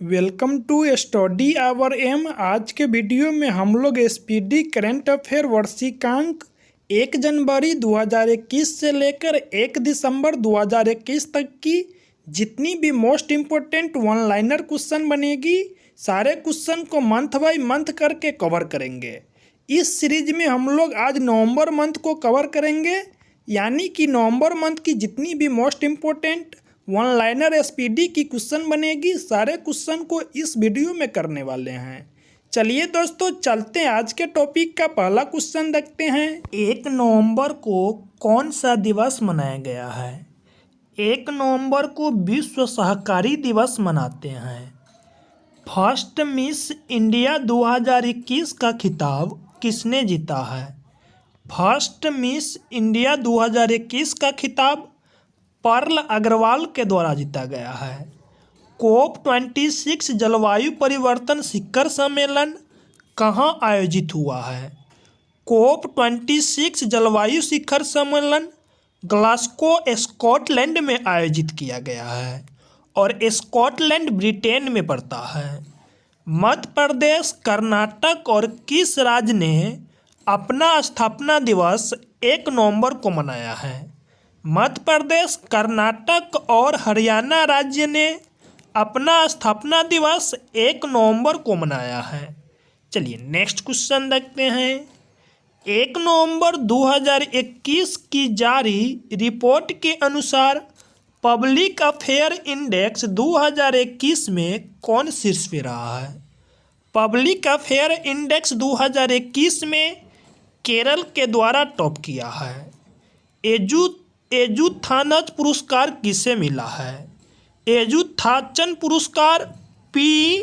Welcome to study hour M. आज के video में हम लोग स्पीडी करंट अफेयर वर्षिकांक 1 जनवरी 2021 से लेकर 1 दिसंबर 2021 तक की जितनी भी most important one liner question बनेगी, सारे क्वेश्चन को मंथ बाय मंथ करके कवर करेंगे। इस सीरीज में हम लोग आज नवंबर मंथ को कवर करेंगे, यानी कि नवंबर मंथ की जितनी भी most important one liner SPD की क्वेश्चन बनेगी, सारे क्वेश्चन को इस वीडियो में करने वाले हैं। चलिए दोस्तों, चलते हैं आज के टॉपिक का पहला क्वेश्चन देखते हैं। 1 नवंबर को कौन सा दिवस मनाया गया है? 1 नवंबर को विश्व सहकारी दिवस मनाते हैं। फर्स्ट मिस इंडिया 2021 का खिताब किसने जीता है? फर्स्ट मिस इंडिया 2021 का खिताब पर्ल अग्रवाल के द्वारा जीता गया है। COP26 जलवायु परिवर्तन शिखर सम्मेलन कहाँ आयोजित हुआ है? COP26 जलवायु शिखर सम्मेलन ग्लासगो स्कॉटलैंड में आयोजित किया गया है और स्कॉटलैंड ब्रिटेन में पड़ता है। मध्य प्रदेश, कर्नाटक और किस राज्य ने अपना स्थापना दिवस 1 नवंबर को मनाया है? मध्य प्रदेश, कर्नाटक और हरियाणा राज्य ने अपना स्थापना दिवस 1 नवंबर को मनाया है। चलिए नेक्स्ट क्वेश्चन देखते हैं। 1 नवंबर 2021 की जारी रिपोर्ट के अनुसार पब्लिक अफेयर इंडेक्स 2021 में कौन शीर्ष पे रहा है? पब्लिक अफेयर इंडेक्स 2021 में केरल के द्वारा टॉप किया है। एजुथानच पुरस्कार किसे मिला है? एजुथाचन पुरस्कार पी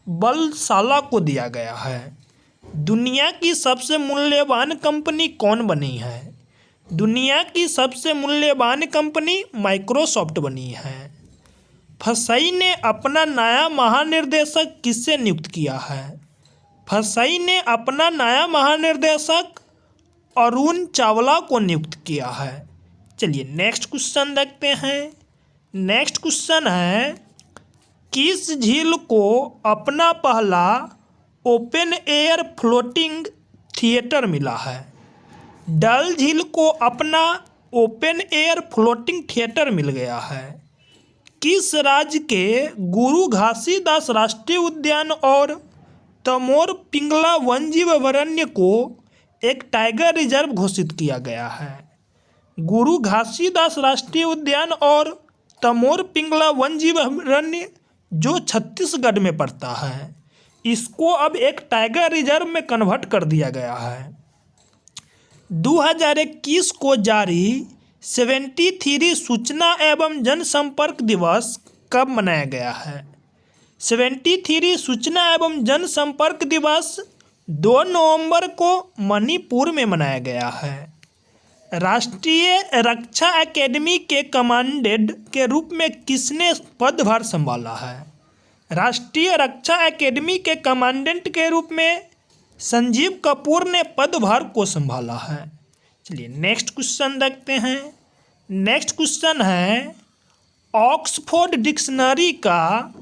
बलसाला को दिया गया है। दुनिया की सबसे मूल्यवान कंपनी कौन बनी है? दुनिया की सबसे मूल्यवान कंपनी माइक्रोसॉफ्ट बनी है। फसाई ने अपना नया महानिर्देशक किससे नियुक्त किया है? फसाई ने अपना नया महानिर्देशक अरुण चावला को नियुक्त किया है। चलिए नेक्स्ट क्वेश्चन देखते हैं। नेक्स्ट क्वेश्चन है, किस झील को अपना पहला ओपन एयर फ्लोटिंग थिएटर मिला है? डल झील को अपना ओपन एयर फ्लोटिंग थिएटर मिल गया है। किस राज्य के गुरु घासीदास राष्ट्रीय उद्यान और तमोर पिंगला वन्यजीव अभयारण्य को एक टाइगर रिजर्व घोषित किया गया है? गुरु घासीदास राष्ट्रीय उद्यान और तमोर पिंगला वन्यजीव अभयारण्य जो छत्तीसगढ़ में पड़ता है, इसको अब एक टाइगर रिजर्व में कन्वर्ट कर दिया गया है। 2021 को जारी 73 सूचना एवं जनसंपर्क दिवस कब मनाया गया है? 73 सूचना एवं जनसंपर्क दिवस 2 नवंबर को मणिपुर में मनाया गया है। राष्ट्रीय रक्षा एकेडमी के कमांडेंट के रूप में किसने पदभार संभाला है? राष्ट्रीय रक्षा एकेडमी के कमांडेंट के रूप में संजीव कपूर ने पदभार को संभाला है। चलिए नेक्स्ट क्वेश्चन देखते हैं। नेक्स्ट क्वेश्चन है, ऑक्सफोर्ड डिक्शनरी का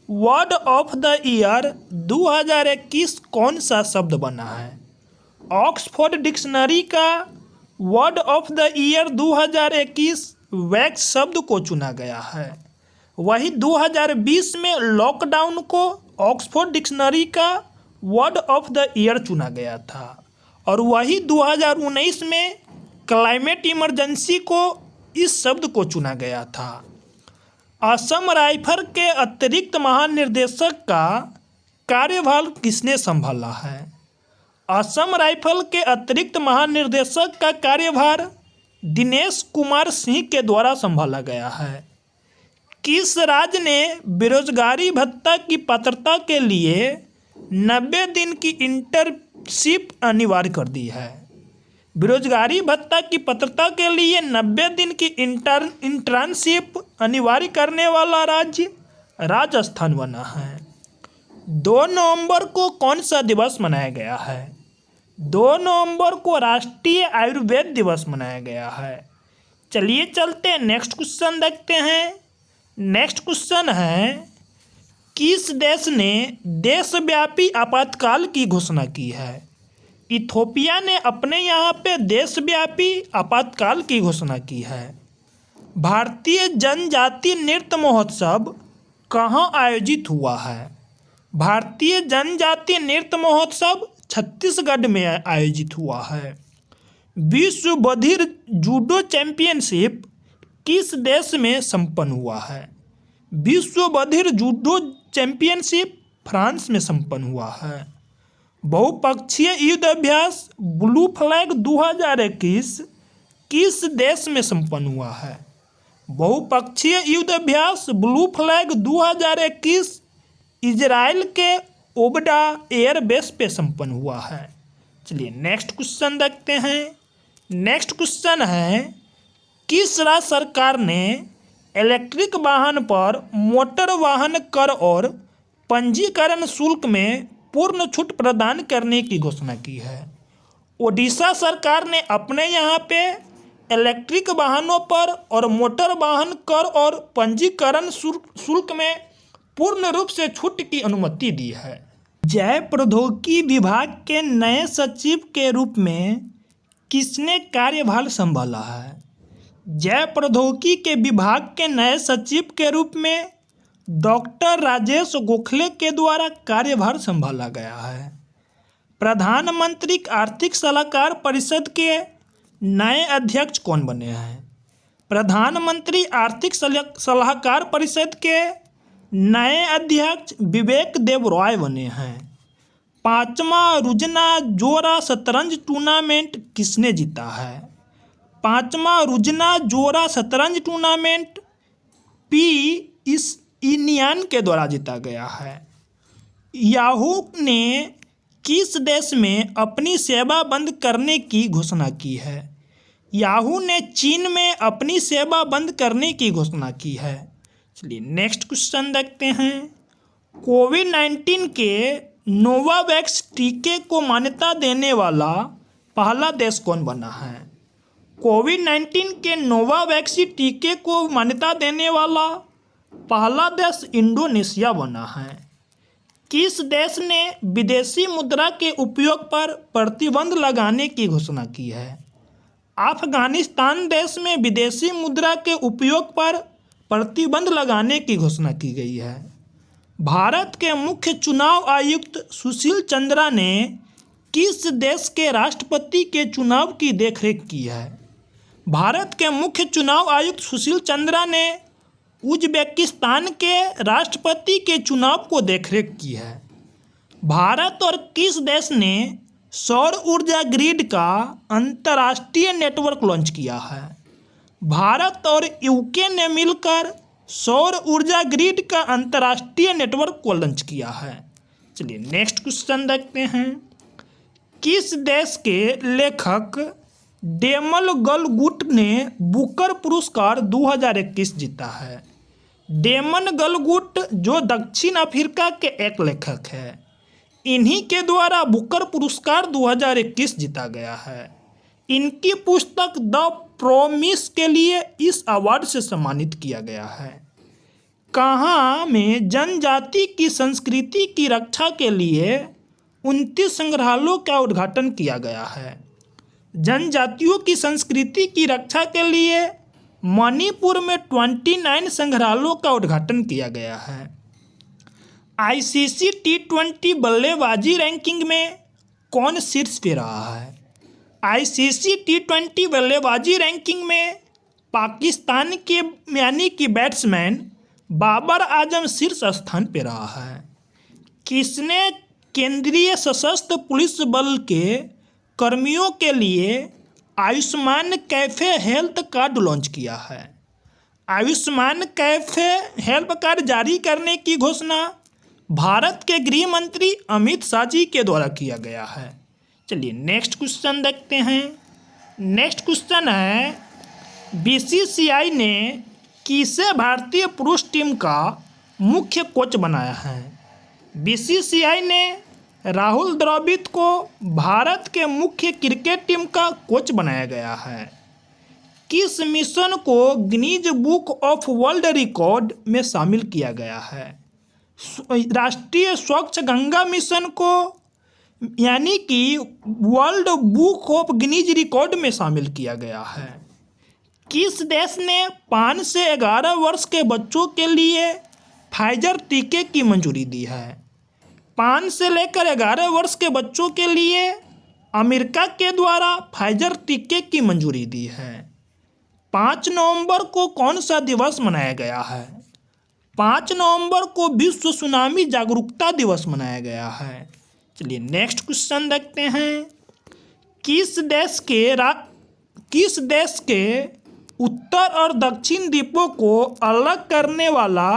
वर्ड ऑफ द ईयर 2021 कौन सा शब्द बना है? ऑक्सफोर्ड डिक्शनरी का word of the year 2021 wax शब्द को चुना गया है। वही 2020 में लॉकडाउन को ऑक्सफोर्ड डिक्शनरी का वर्ड ऑफ द ईयर चुना गया था और वही 2019 में क्लाइमेट इमरजेंसी को इस शब्द को चुना गया था। असम राइफल के अतिरिक्त महानिर्देशक का कार्यभार किसने संभाला है? असम राइफल के अतिरिक्त महानिर्देशक का कार्यभार दिनेश कुमार सिंह के द्वारा संभाला गया है। किस राज्य ने बेरोजगारी भत्ता की पात्रता के लिए 90 दिन की इंटर्नशिप अनिवार्य कर दी है? बेरोजगारी भत्ता की पात्रता के लिए 90 दिन की इंटर्नशिप अनिवार्य करने वाला राज्य राजस्थान बना है। 2 नवंबर को कौन सा दिवस मनाया गया है? 2 नवंबर को राष्ट्रीय आयुर्वेद दिवस मनाया गया है। चलिए चलते हैं नेक्स्ट क्वेश्चन देखते हैं। नेक्स्ट क्वेश्चन है, किस देश ने देशव्यापी आपातकाल की घोषणा की है? इथोपिया ने अपने यहाँ पे देशव्यापी आपातकाल की घोषणा की है। भारतीय जनजातीय नृत्य महोत्सव कहाँ आयोजित हुआ है? भारतीय जनजातीय नृत्य महोत्सव छत्तीसगढ़ में आयोजित हुआ है। विश्व बधिर जूडो चैंपियनशिप किस देश में संपन्न हुआ है? विश्व बधिर जूडो चैंपियनशिप फ्रांस में संपन्न हुआ है। बहुपक्षीय युद्ध अभ्यास ब्लू फ्लैग 2021 किस देश में संपन्न हुआ है? बहुपक्षीय युद्ध अभ्यास ब्लू फ्लैग 2021 इजराइल के ओबडा एयरबेस पे संपन्न हुआ है। चलिए नेक्स्ट क्वेश्चन देखते हैं। नेक्स्ट क्वेश्चन है, किस राज्य सरकार ने इलेक्ट्रिक वाहन पर मोटर वाहन कर और पंजीकरण शुल्क में पूर्ण छूट प्रदान करने की घोषणा की है? ओडिशा सरकार ने अपने यहाँ पे इलेक्ट्रिक वाहनों पर और मोटर वाहन कर और पंजीकरण शुल्क में पूर्ण रूप से छूट की अनुमति दी है। जैव प्रौद्योगिकी विभाग के नए सचिव के रूप में किसने कार्यभार संभाला है? जैव प्रौद्योगिकी के विभाग के नए सचिव के रूप में डॉक्टर राजेश गोखले के द्वारा कार्यभार संभाला गया है। प्रधानमंत्री आर्थिक सलाहकार परिषद के नए अध्यक्ष कौन बने हैं? प्रधानमंत्री आर्थिक सलाहकार परिषद के नए अध्यक्ष विवेक देव रॉय बने हैं। 5वां रुजना जोरा शतरंज टूर्नामेंट किसने जीता है? 5वां रुजना जोरा शतरंज टूर्नामेंट इनियान के द्वारा जीता गया है। याहू ने किस देश में अपनी सेवा बंद करने की घोषणा की है? याहू ने चीन में अपनी सेवा बंद करने की घोषणा की है। चलिए नेक्स्ट क्वेश्चन देखते हैं। कोविड-19 के नोवावैक्स टीके को मान्यता देने वाला पहला देश कौन बना है? कोविड-19 के नोवावैक्स टीके को मान्यता देने वाला पहला देश इंडोनेशिया बना है। किस देश ने विदेशी मुद्रा के उपयोग पर प्रतिबंध लगाने की घोषणा की है? अफगानिस्तान देश में विदेशी मुद्रा के उपयोग पर प्रतिबंध लगाने की घोषणा की गई है। भारत के मुख्य चुनाव आयुक्त सुशील चंद्रा ने किस देश के राष्ट्रपति के चुनाव की देखरेख की है? भारत के मुख्य चुनाव आयुक्त सुशील चंद्रा ने उज्बेकिस्तान के राष्ट्रपति के चुनाव को देखरेख की है। भारत और किस देश ने सौर ऊर्जा ग्रिड का अंतर्राष्ट्रीय नेटवर्क लॉन्च किया है? भारत और यूके ने मिलकर सौर ऊर्जा ग्रिड का अंतर्राष्ट्रीय नेटवर्क को लॉन्च किया है। चलिए नेक्स्ट क्वेश्चन देखते हैं। किस देश के लेखक डेमल गलगुट ने बुकर पुरस्कार 2021 जीता है? डेमन गलगुट जो दक्षिण अफ्रीका के एक लेखक है, इन्हीं के द्वारा बुकर पुरस्कार 2021 जीता गया है। इनकी पुस्तक द प्रोमिस के लिए इस अवार्ड से सम्मानित किया गया है। कहाँ में जनजाति की संस्कृति की रक्षा के लिए 29 संग्रहालयों का उद्घाटन किया गया है? जनजातियों की संस्कृति की रक्षा के लिए मणिपुर में 29 संग्रहालयों का उद्घाटन किया गया है। आईसीसी T20 बल्लेबाजी रैंकिंग में कौन शीर्ष पे रहा है? आईसीसी T20 बल्लेबाजी रैंकिंग में पाकिस्तान के यानी कि बैट्समैन बाबर आजम शीर्ष स्थान पे रहा है। किसने केंद्रीय सशस्त्र पुलिस बल के कर्मियों के लिए Ayushman cafe health card launch किया है? आयुष्मान कैफे हेल्थ कार्ड जारी करने की घोषणा भारत के गृह मंत्री अमित शाह जी के द्वारा किया गया है। चलिए नेक्स्ट क्वेश्चन देखते हैं। नेक्स्ट क्वेश्चन है, बीसीसीआई ने किसे भारतीय पुरुष टीम का मुख्य कोच बनाया है? बीसीसीआई ने राहुल द्रविड़ को भारत के मुख्य क्रिकेट टीम का कोच बनाया गया है। किस मिशन को Guinness book of world record में शामिल किया गया है? राष्ट्रीय स्वच्छ गंगा मिशन को यानी कि world book of Guinness record में शामिल किया गया है। किस देश ने 5 से 11 वर्ष के बच्चों के लिए फाइजर टीके की मंजूरी दी है? 5 से लेकर 11 वर्ष के बच्चों के लिए अमेरिका के द्वारा फाइजर टीके की मंजूरी दी है। 5 नवंबर को कौन सा दिवस मनाया गया है? 5 नवंबर को विश्व सुनामी जागरूकता दिवस मनाया गया है। चलिए नेक्स्ट क्वेश्चन देखते हैं। किस देश के उत्तर और दक्षिण द्वीपों को अलग करने वाला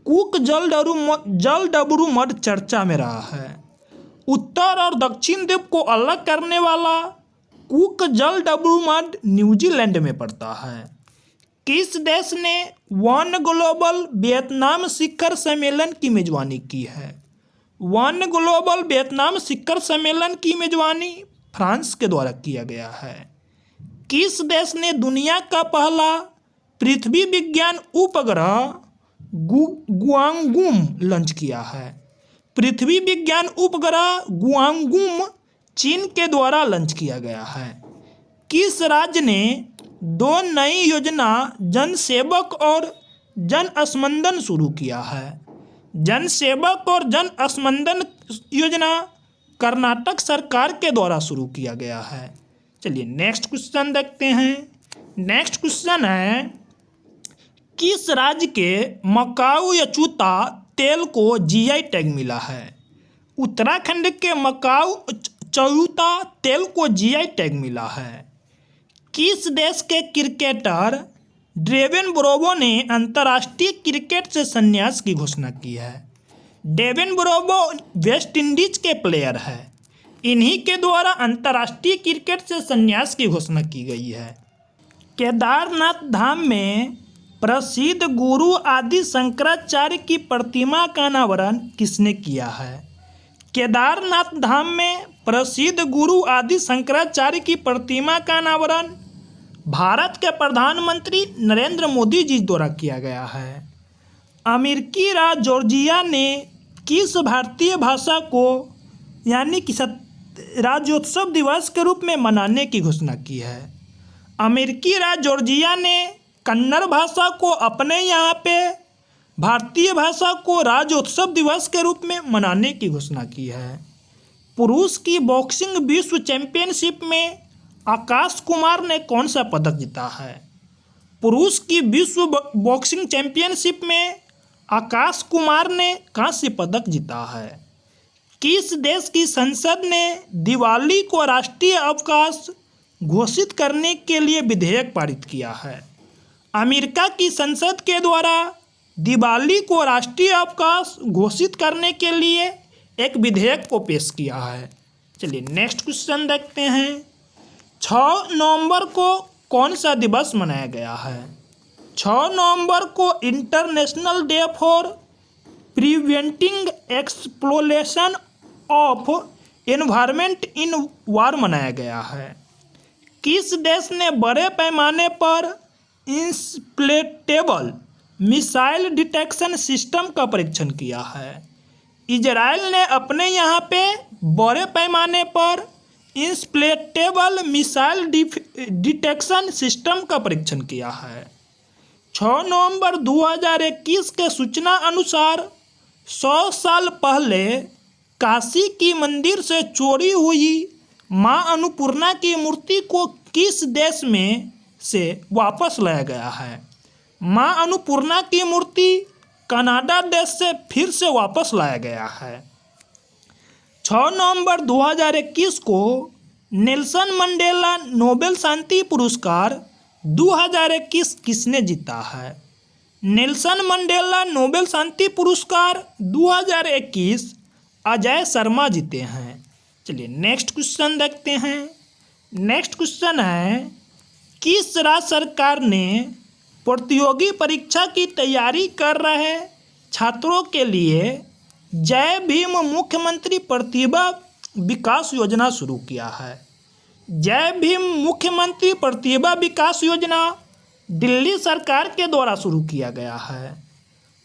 कुक जलडबरू मठ चर्चा में रहा है? उत्तर और दक्षिण द्वीप को अलग करने वाला कुक जलडबरू मठ न्यूजीलैंड में पड़ता है। किस देश ने वन ग्लोबल वियतनाम शिखर सम्मेलन की मेजबानी की है? वन ग्लोबल वियतनाम शिखर सम्मेलन की मेजबानी फ्रांस के द्वारा किया गया है। किस देश ने दुनिया का पहला पृथ्वी विज्ञान उपग्रह गुआंगुम लॉन्च किया है? पृथ्वी विज्ञान उपग्रह गुआंगुम चीन के द्वारा लॉन्च किया गया है। किस राज्य ने 2 नई योजना जन सेवक और जन स्पंदन शुरू किया है? जन सेवक और जन स्पंदन योजना कर्नाटक सरकार के द्वारा शुरू किया गया है। चलिए नेक्स्ट क्वेश्चन देखते हैं। नेक्स्ट क्वेश्चन है, किस राज्य के मकाऊ अछूता तेल को जीआई टैग मिला है? उत्तराखंड के मकाऊ अछूता तेल को जीआई टैग मिला है। किस देश के क्रिकेटर डेविन ब्रावो ने अंतर्राष्ट्रीय क्रिकेट से संन्यास की घोषणा की है? डेविन ब्रावो वेस्ट इंडीज के प्लेयर है। इन्हीं के द्वारा अंतर्राष्ट्रीय क्रिकेट से संन्यास की घोषणा की गई है। केदारनाथ धाम में प्रसिद्ध गुरु आदि शंकराचार्य की प्रतिमा का अनावरण किसने किया है? केदारनाथ धाम में प्रसिद्ध गुरु आदि शंकराचार्य की प्रतिमा का अनावरण भारत के प्रधानमंत्री नरेंद्र मोदी जी द्वारा किया गया है। अमेरिकी राज्य जॉर्जिया ने किस भारतीय भाषा को यानी कि राज्योत्सव दिवस के रूप में मनाने की घोषणा की है? अमेरिकी राज्य जॉर्जिया ने कन्नड़ भाषा को अपने यहाँ पे भारतीय भाषा को राज्योत्सव दिवस के रूप में मनाने की घोषणा की है। पुरुष की बॉक्सिंग विश्व चैंपियनशिप में आकाश कुमार ने कौन सा पदक जीता है? पुरुष की विश्व बॉक्सिंग चैंपियनशिप में आकाश कुमार ने कांस्य पदक जीता है। किस देश की संसद ने दिवाली को राष्ट्रीय अवकाश घोषित करने के लिए विधेयक पारित किया है? अमेरिका की संसद के द्वारा दिवाली को राष्ट्रीय अवकाश घोषित करने के लिए एक विधेयक को पेश किया है। चलिए नेक्स्ट क्वेश्चन देखते हैं। 6 नवंबर को कौन सा दिवस मनाया गया है? 6 नवंबर को international day for preventing exploration of environment in war मनाया गया है। किस देश ने बड़े पैमाने पर इंस्प्लेटेबल मिसाइल डिटेक्शन सिस्टम का परीक्षण किया है? इजराइल ने अपने यहाँ पे बड़े पैमाने पर इंस्प्लेटेबल मिसाइल डिटेक्शन सिस्टम का परीक्षण किया है। 6 नवंबर 2021 के सूचना अनुसार 100 साल पहले काशी की मंदिर से चोरी हुई मां अन्नपूर्णा की मूर्ति को किस देश में से वापस लाया गया है? मां अन्नपूर्णा की मूर्ति कनाडा देश से फिर से वापस लाया गया है। 6 नवंबर 2021 को नेल्सन मंडेला नोबेल शांति पुरस्कार 2021 किसने जीता है? नेल्सन मंडेला नोबेल शांति पुरस्कार 2021 अजय शर्मा जीते हैं। चलिए नेक्स्ट क्वेश्चन देखते हैं। नेक्स्ट क्वेश्चन है, किस राज्य सरकार ने प्रतियोगी परीक्षा की तैयारी कर रहे छात्रों के लिए जय भीम मुख्यमंत्री प्रतिभा विकास योजना शुरू किया है? जय भीम मुख्यमंत्री प्रतिभा विकास योजना दिल्ली सरकार के द्वारा शुरू किया गया है।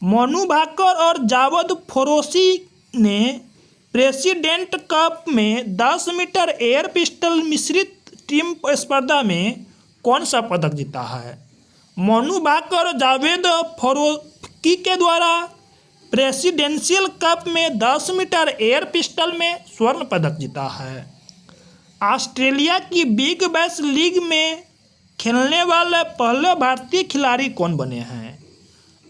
मोनू भाकर और जावेद फरोशी ने प्रेसिडेंट कप में 10 मीटर एयर पिस्टल मिश्रित टीम स्पर्धा में कौन सा पदक जीता है? मोनू भाकर और जावेद फरोशी के द्वारा प्रेसिडेंशियल कप में 10 मीटर एयर पिस्टल में स्वर्ण पदक जीता है। ऑस्ट्रेलिया की बिग बैश लीग में खेलने वाले पहले भारतीय खिलाड़ी कौन बने हैं?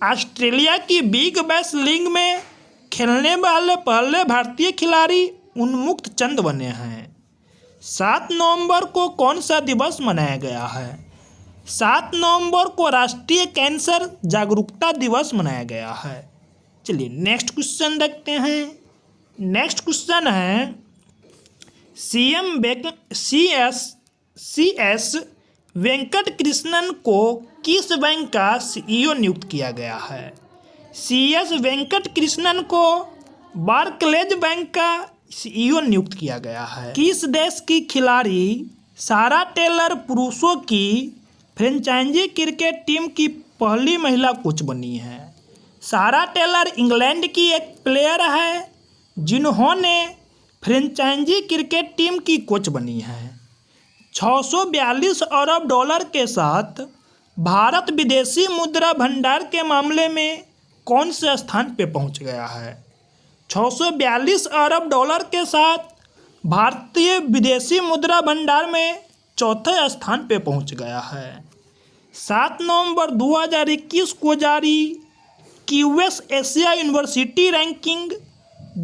ऑस्ट्रेलिया की बिग बैश लीग में खेलने वाले पहले भारतीय खिलाड़ी उन्मुक्त चंद बने हैं। 7 नवंबर को कौन सा दिवस मनाया गया है? 7 नवंबर को राष्ट्रीय कैंसर जागरूकता दिवस मनाया गया है। चलिए नेक्स्ट क्वेश्चन देखते हैं। नेक्स्ट क्वेश्चन है CS वेंकट कृष्णन को किस बैंक का CEO नियुक्त किया गया है? CS वेंकट कृष्णन को बार्कलेज बैंक का CEO नियुक्त किया गया है। किस देश की खिलाड़ी सारा टेलर पुरुषों की फ्रेंचाइजी क्रिकेट टीम की पहली महिला कोच बनी है? सारा टेलर इंग्लैंड की एक प्लेयर है जिन्होंने फ्रेंचाइजी क्रिकेट टीम की कोच बनी है। 642 अरब डॉलर के साथ भारत विदेशी मुद्रा भंडार के मामले में कौन से स्थान पे पहुंच गया है? 642 अरब डॉलर के साथ भारतीय विदेशी मुद्रा भंडार में चौथे स्थान पे पहुंच गया है। 7 नवंबर 2021 को जारी QS एशिया यूनिवर्सिटी रैंकिंग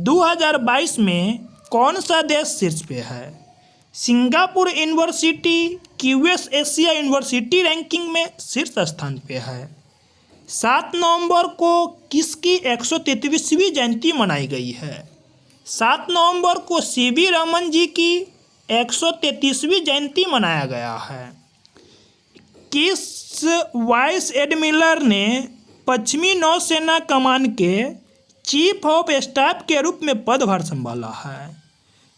2022 में कौन सा देश शीर्ष पे है? Singapore university QS Asia university ranking में शीर्ष स्थान पे है। 7 नवंबर को किसकी 133वीं जयंती मनाई गई है? 7 नवंबर को CV रमन जी की 133वीं जयंती मनाया गया है। किस वाइस एडमिरल ने पश्चिमी नौसेना कमान के चीफ ऑफ स्टाफ के रूप में पदभार संभाला है?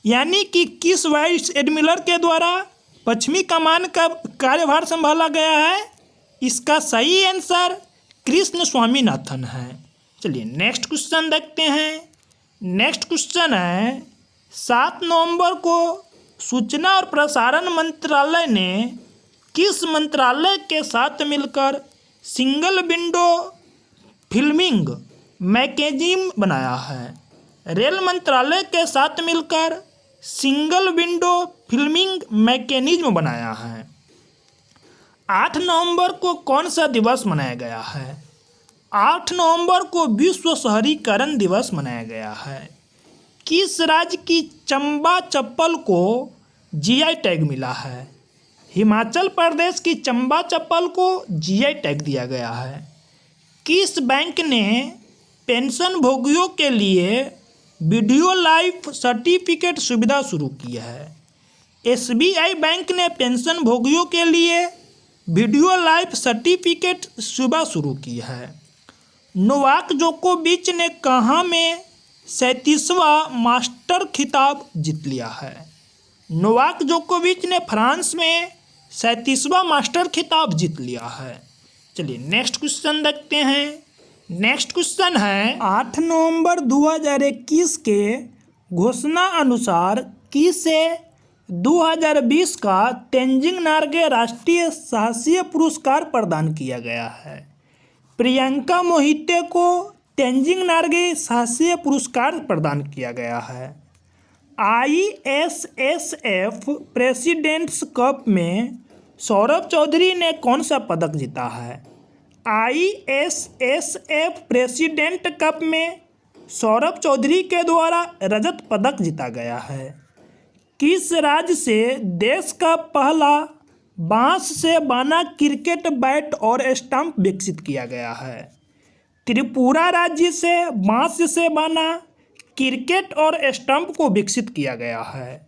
यानी कि किस वाइस एडमिरल के द्वारा पश्चिमी कमान का कार्यभार संभाला गया है? इसका सही आंसर कृष्ण स्वामीनाथन है। चलिए नेक्स्ट क्वेश्चन देखते हैं। नेक्स्ट क्वेश्चन है 7 नवंबर को सूचना और प्रसारण मंत्रालय ने किस मंत्रालय के साथ मिलकर सिंगल विंडो फिल्मिंग मैकेनिज्म बनाया है? रेल मंत्रालय के साथ मिलकर सिंगल विंडो फिल्मिंग मैकेनिज्म बनाया है। 8 नवंबर को कौन सा दिवस मनाया गया है? 8 नवंबर को विश्व शहरीकरण दिवस मनाया गया है। किस राज्य की चंबा चप्पल को GI टैग मिला है? हिमाचल प्रदेश की चंबा चप्पल को GI टैग दिया गया है। किस बैंक ने पेंशन भोगियों के लिए वीडियो लाइफ सर्टिफिकेट सुविधा शुरू की है? SBI बैंक ने पेंशन भोगियों के लिए वीडियो लाइफ सर्टिफिकेट सुविधा शुरू की है। नोवाक जोकोविच ने कहाँ में 37वां मास्टर खिताब जीत लिया है? नोवाक जोकोविच ने फ्रांस में 37वां मास्टर खिताब जीत लिया है। चलिए नेक्स्ट क्वेश्चन देखते हैं। नेक्स्ट क्वेश्चन है 8 नवंबर 2021 के घोषणा अनुसार किसे 2020 का तेंजिंग नार्गे राष्ट्रीय साहसी पुरस्कार प्रदान किया गया है? प्रियंका मोहिते को तेंजिंग नार्गे साहसी पुरस्कार प्रदान किया गया है। ISSF प्रेसिडेंट्स कप में सौरभ चौधरी ने कौन सा पदक जीता है? ISSF प्रेसिडेंट कप में सौरभ चौधरी के द्वारा रजत पदक जीता गया है। किस राज्य से देश का पहला बांस से बना क्रिकेट बैट और स्टंप विकसित किया गया है? त्रिपुरा राज्य से बांस से बना क्रिकेट और स्टंप को विकसित किया गया है।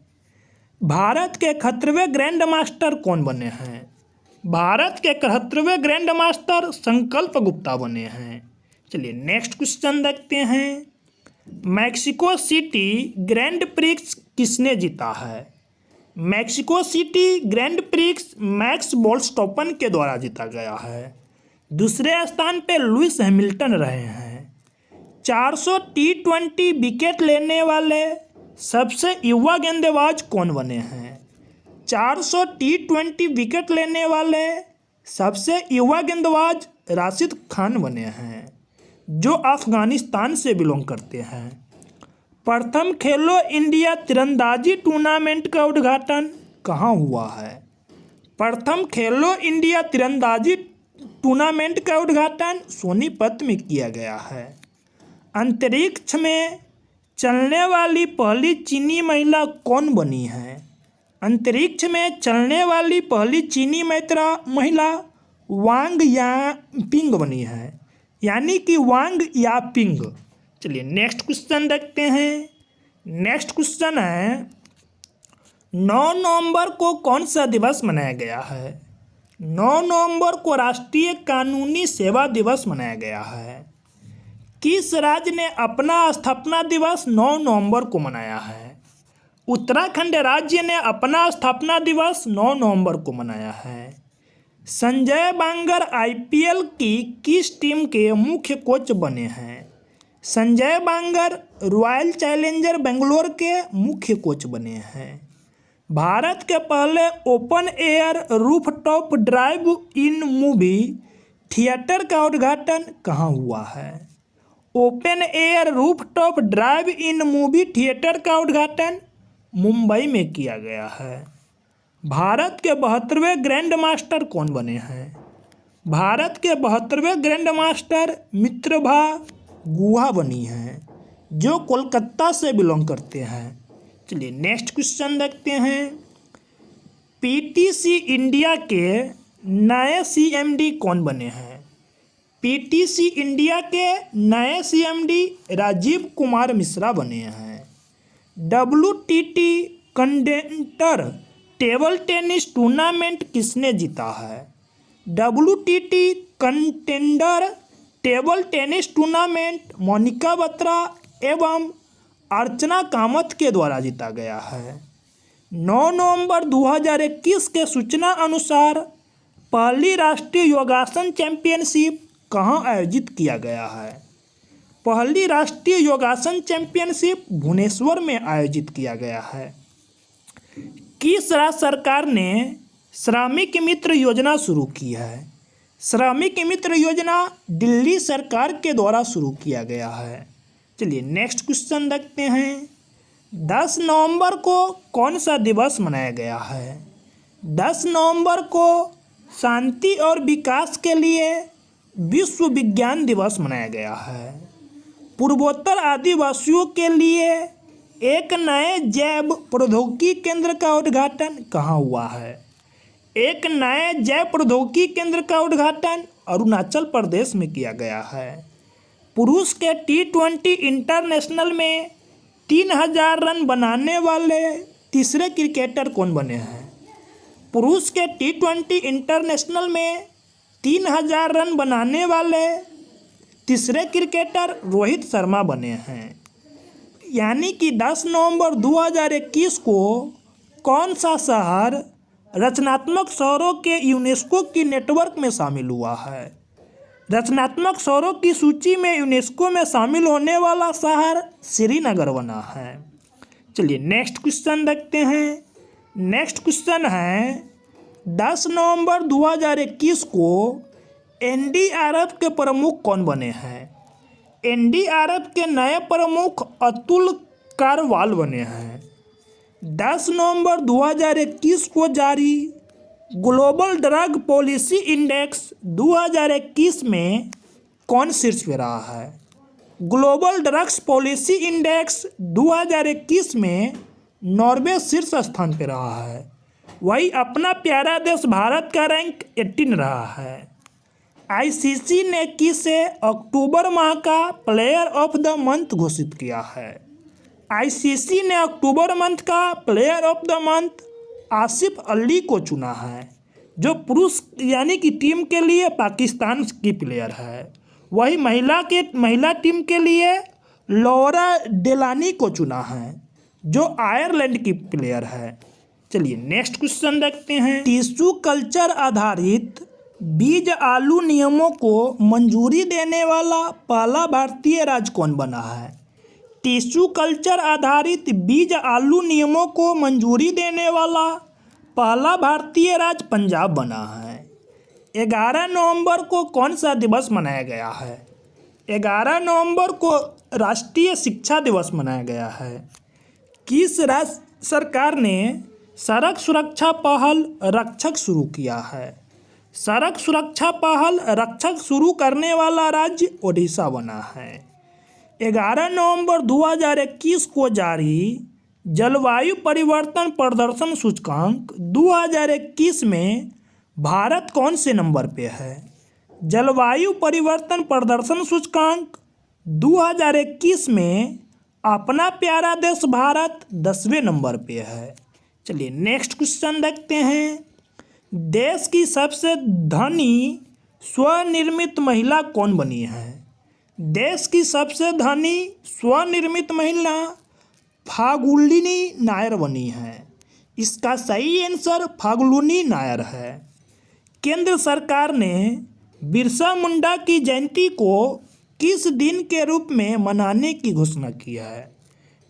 भारत के 71वें ग्रैंड मास्टर कौन बने हैं? भारत के 71वें ग्रैंड मास्टर संकल्प गुप्ता बने हैं। चलिए नेक्स्ट क्वेश्चन देखते हैं। मैक्सिको सिटी ग्रैंड प्रिक्स किसने जीता है? Mexico city grand prix max Verstappen के द्वारा जीता गया है। दूसरे स्थान पे लुइस हैमिल्टन रहे हैं। 400 T20 विकेट लेने वाले सबसे युवा गेंदबाज कौन बने हैं? 400 T20 विकेट लेने वाले सबसे युवा गेंदबाज राशिद खान बने हैं, जो अफगानिस्तान से बिलोंग करते हैं। प्रथम खेलो इंडिया तीरंदाजी टूर्नामेंट का उद्घाटन कहाँ हुआ है? प्रथम खेलो इंडिया तीरंदाजी टूर्नामेंट का उद्घाटन सोनीपत में किया गया है। अंतरिक्ष में चलने वाली पहली चीनी महिला कौन बनी है? अंतरिक्ष में चलने वाली पहली चीनी महिला वांग यापिंग बनी है, यानी कि वांग यापिंग। चलिए नेक्स्ट क्वेश्चन देखते हैं। नेक्स्ट क्वेश्चन है 9 नवंबर को कौन सा दिवस मनाया गया है? 9 नवंबर को राष्ट्रीय कानूनी सेवा दिवस मनाया गया है। किस राज्य ने अपना स्थापना दिवस 9 नवंबर को मनाया है? उत्तराखंड राज्य ने अपना स्थापना दिवस 9 नवंबर को मनाया है। संजय बांगर IPL की किस टीम के मुख्य कोच बने हैं? संजय बांगर रॉयल चैलेंजर बेंगलोर के मुख्य कोच बने हैं। भारत के पहले ओपन एयर रूफटॉप ड्राइव इन मूवी थिएटर का उद्घाटन कहाँ हुआ है? ओपन एयर रूफटॉप ड्राइव इन मूवी थिएटर का उद्घाटन मुंबई में किया गया है। भारत के 72वें ग्रैंड मास्टर कौन बने हैं? भारत के 72वें ग्रैंड मास्टर मित्रभा गुहा बनी हैं, जो कोलकाता से बिलोंग करते हैं। चलिए नेक्स्ट क्वेश्चन देखते हैं। PTC इंडिया के नए CMD कौन बने हैं? PTC इंडिया के नए CMD राजीव कुमार मिश्रा बने हैं। WTT contender table tennis tournament किसने जीता है? WTT contender table tennis tournament Monika Batra एवं अर्चना कामत के द्वारा जीता गया है। 9 नवंबर 2021 के सूचना अनुसार पहली राष्ट्रीय योगासन चैंपियनशिप कहाँ आयोजित किया गया है? पहली राष्ट्रीय योगासन चैंपियनशिप भुवनेश्वर में आयोजित किया गया है। किस राज्य सरकार ने श्रमिक मित्र योजना शुरू की है? श्रमिक मित्र योजना दिल्ली सरकार के द्वारा शुरू किया गया है। चलिए नेक्स्ट क्वेश्चन देखते हैं। 10 नवंबर को कौन सा दिवस मनाया गया है? 10 नवंबर को शांति और विकास के लिए विश्व विज्ञान दिवस मनाया गया है। पूर्वोत्तर आदिवासियों के लिए एक नए जैव प्रौद्योगिकी केंद्र का उद्घाटन कहाँ हुआ है? एक नए जैव प्रौद्योगिकी केंद्र का उद्घाटन अरुणाचल प्रदेश में किया गया है। पुरुष के T20 इंटरनेशनल में 3000 रन बनाने वाले तीसरे क्रिकेटर कौन बने हैं? पुरुष के T20 इंटरनेशनल में 3000 रन बनाने वाले तीसरे क्रिकेटर रोहित शर्मा बने हैं। यानी कि 10 नवंबर 2021 को कौन सा शहर रचनात्मक शहरों के यूनेस्को की नेटवर्क में शामिल हुआ है? रचनात्मक शहरों की सूची में यूनेस्को में शामिल होने वाला शहर श्रीनगर बना है। चलिए नेक्स्ट क्वेश्चन देखते हैं। नेक्स्ट क्वेश्चन है 10 नवंबर 2021 को NDRF के प्रमुख कौन बने हैं? NDRF के नए प्रमुख अतुल कारवाल बने हैं। 10 नवंबर 2021 को जारी ग्लोबल ड्रग पॉलिसी इंडेक्स 2021 में कौन शीर्ष पे रहा है? ग्लोबल ड्रग्स पॉलिसी इंडेक्स 2021 में नॉर्वे शीर्ष स्थान पे रहा है। वही अपना प्यारा देश भारत का रैंक 18 रहा है। ICC ने किसे अक्टूबर माह का प्लेयर ऑफ द मंथ घोषित किया है? ICC ने अक्टूबर मंथ का player of the month Asif Ali को चुना है, जो पुरुष यानी कि टीम के लिए पाकिस्तान की प्लेयर है। वही महिला टीम के लिए लौरा डेलानी को चुना है, जो आयरलैंड की प्लेयर है। चलिए नेक्स्ट क्वेश्चन देखते हैं। टिश्यू कल्चर आधारित बीज आलू नियमों को मंजूरी देने वाला पहला भारतीय राज्य कौन बना है? टिश्यू कल्चर आधारित बीज आलू नियमों को मंजूरी देने वाला पहला भारतीय राज्य पंजाब बना है। 11 नवंबर को कौन सा दिवस मनाया गया है? 11 नवंबर को राष्ट्रीय शिक्षा दिवस मनाया गया है। किस राज्य सरकार ने सड़क सुरक्षा पहल रक्षक शुरू किया है? सड़क सुरक्षा पहल रक्षक शुरू करने वाला राज्य ओडिशा बना है। 11 नवंबर 2021 को जारी जलवायु परिवर्तन प्रदर्शन सूचकांक 2021 में भारत कौन से नंबर पे है? जलवायु परिवर्तन प्रदर्शन सूचकांक 2021 में अपना प्यारा देश भारत 10वें नंबर पे है। चलिए नेक्स्ट क्वेश्चन देखते हैं। देश की सबसे धनी स्वनिर्मित महिला कौन बनी है? देश की सबसे धनी स्वनिर्मित महिला फाल्गुनी नायर बनी है। इसका सही आंसर फाल्गुनी नायर है। केंद्र सरकार ने बिरसा मुंडा की जयंती को किस दिन के रूप में मनाने की घोषणा की है?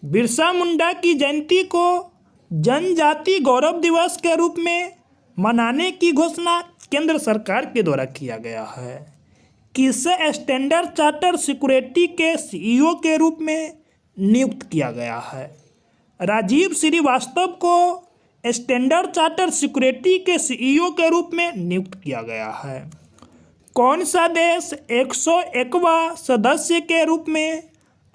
बिरसा मुंडा की जयंती को जनजाति गौरव दिवस के रूप में मनाने की घोषणा केंद्र सरकार के द्वारा किया गया है। किसे स्टैंडर्ड चार्टर्ड सिक्योरिटी के सीईओ के रूप में नियुक्त किया गया है? राजीव श्रीवास्तव को स्टैंडर्ड चार्टर्ड सिक्योरिटी के सीईओ के रूप में नियुक्त किया गया है। कौन सा देश 101वां सदस्य के रूप में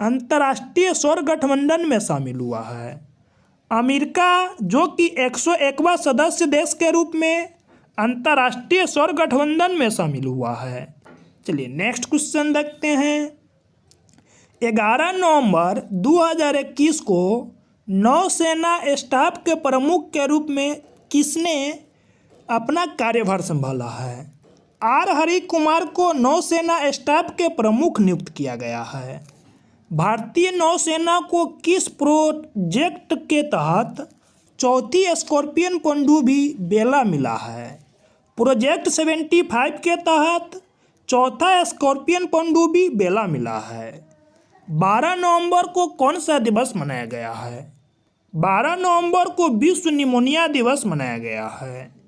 अंतर्राष्ट्रीय सौर गठबंधन में शामिल हुआ है? अमेरिका, जो कि 101वां सदस्य देश के रूप में अंतर्राष्ट्रीय सौर गठबंधन में शामिल हुआ है। चलिए नेक्स्ट क्वेश्चन देखते हैं। 11 नवंबर 2021 को नौसेना स्टाफ के प्रमुख के रूप में किसने अपना कार्यभार संभाला है? आर हरि कुमार को नौसेना स्टाफ के प्रमुख नियुक्त किया गया है। भारतीय नौसेना को किस प्रोजेक्ट के तहत चौथी स्कॉर्पियन पनडुब्बी बेला मिला है? प्रोजेक्ट 75 के तहत चौथा स्कॉर्पियन पनडुब्बी बेला मिला है। 12 नवंबर को कौन सा दिवस मनाया गया है? 12 नवंबर को विश्व निमोनिया दिवस मनाया गया है।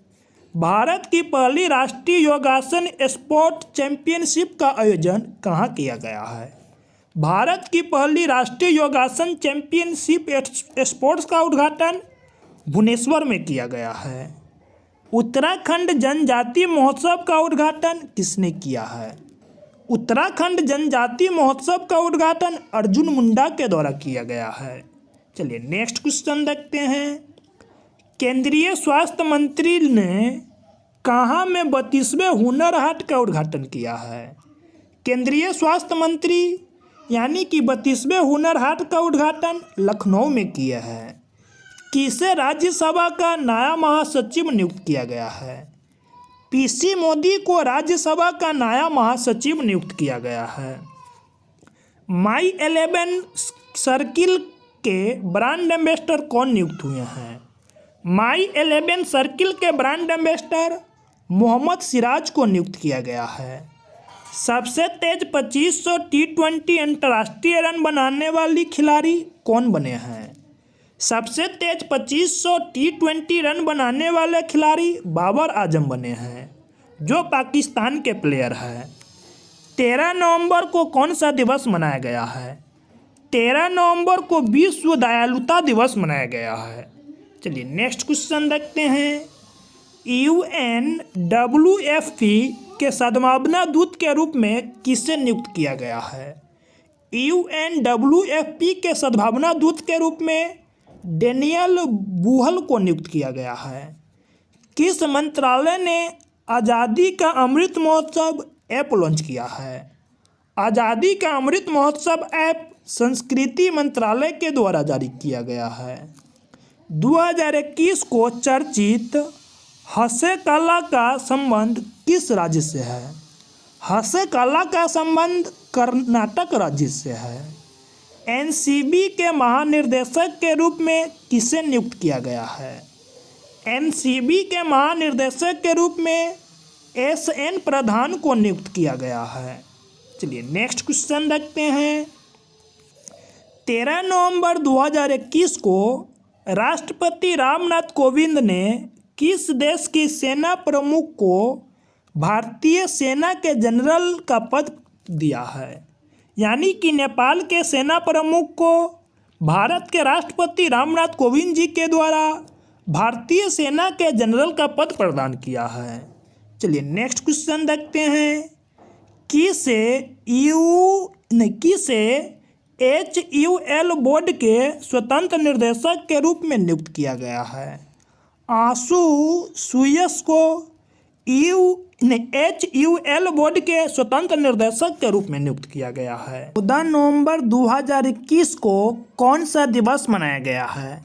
भारत की पहली राष्ट्रीय योगासन स्पोर्ट चैंपियनशिप का आयोजन कहाँ किया गया है? भारत की पहली राष्ट्रीय योगासन चैंपियनशिप स्पोर्ट्स का उद्घाटन भुवनेश्वर में किया गया है। उत्तराखंड जनजातीय महोत्सव का उद्घाटन किसने किया है? उत्तराखंड जनजातीय महोत्सव का उद्घाटन अर्जुन मुंडा के द्वारा किया गया है। चलिए नेक्स्ट क्वेश्चन देखते हैं। केंद्रीय स्वास्थ्य मंत्री ने कहाँ में 32वें हुनर हाट का उद्घाटन किया है? केंद्रीय स्वास्थ्य मंत्री यानी कि 32वें हुनर हाट का उद्घाटन लखनऊ में किया है। किसे राज्यसभा का नया महासचिव नियुक्त किया गया है? पीसी मोदी को राज्यसभा का नया महासचिव नियुक्त किया गया है। माई 11 सर्किल के ब्रांड एम्बेसडर कौन नियुक्त हुए हैं? माई 11 सर्किल के ब्रांड एम्बेसडर मोहम्मद सिराज को नियुक्त किया गया है। सबसे तेज 2500 T20 अंतर्राष्ट्रीय रन बनाने वाली खिलाड़ी कौन बने हैं? सबसे तेज 2500 T20 रन बनाने वाले खिलाड़ी बाबर आजम बने हैं, जो पाकिस्तान के प्लेयर हैं। 13 नवंबर को कौन सा दिवस मनाया गया है? 13 नवंबर को विश्व दयालुता दिवस मनाया गया है। चलिए नेक्स्ट क्वेश्चन देखते हैं। UNWFP के सद्भावना दूत के रूप में किसे नियुक्त किया गया है? UNWFP के सद्भावना दूत के रूप में डेनियल बुहल को नियुक्त किया गया है। किस मंत्रालय ने आज़ादी का अमृत महोत्सव ऐप लॉन्च किया है? आज़ादी का अमृत महोत्सव ऐप संस्कृति मंत्रालय के द्वारा जारी किया गया है। 2021 को चर्चित हस्तकला का संबंध किस राज्य से है? हस्तकला का संबंध कर्नाटक राज्य से है। एनसीबी के महानिर्देशक के रूप में किसे नियुक्त किया गया है? एनसीबी के महानिर्देशक के रूप में SN प्रधान को नियुक्त किया गया है। चलिए नेक्स्ट क्वेश्चन देखते हैं। 13 नवंबर 2021 को राष्ट्रपति रामनाथ कोविंद ने किस देश की सेना प्रमुख को भारतीय सेना के जनरल का पद दिया है? यानी कि नेपाल के सेना प्रमुख को भारत के राष्ट्रपति रामनाथ कोविंद जी के द्वारा भारतीय सेना के जनरल का पद प्रदान किया है। चलिए नेक्स्ट क्वेश्चन देखते हैं। किसे HUL बोर्ड के स्वतंत्र निर्देशक के रूप में नियुक्त किया गया है? आशु सुयस को HUL बोर्ड के स्वतंत्र निर्देशक के रूप में नियुक्त किया गया है। 14 नवंबर 2021 को कौन सा दिवस मनाया गया है?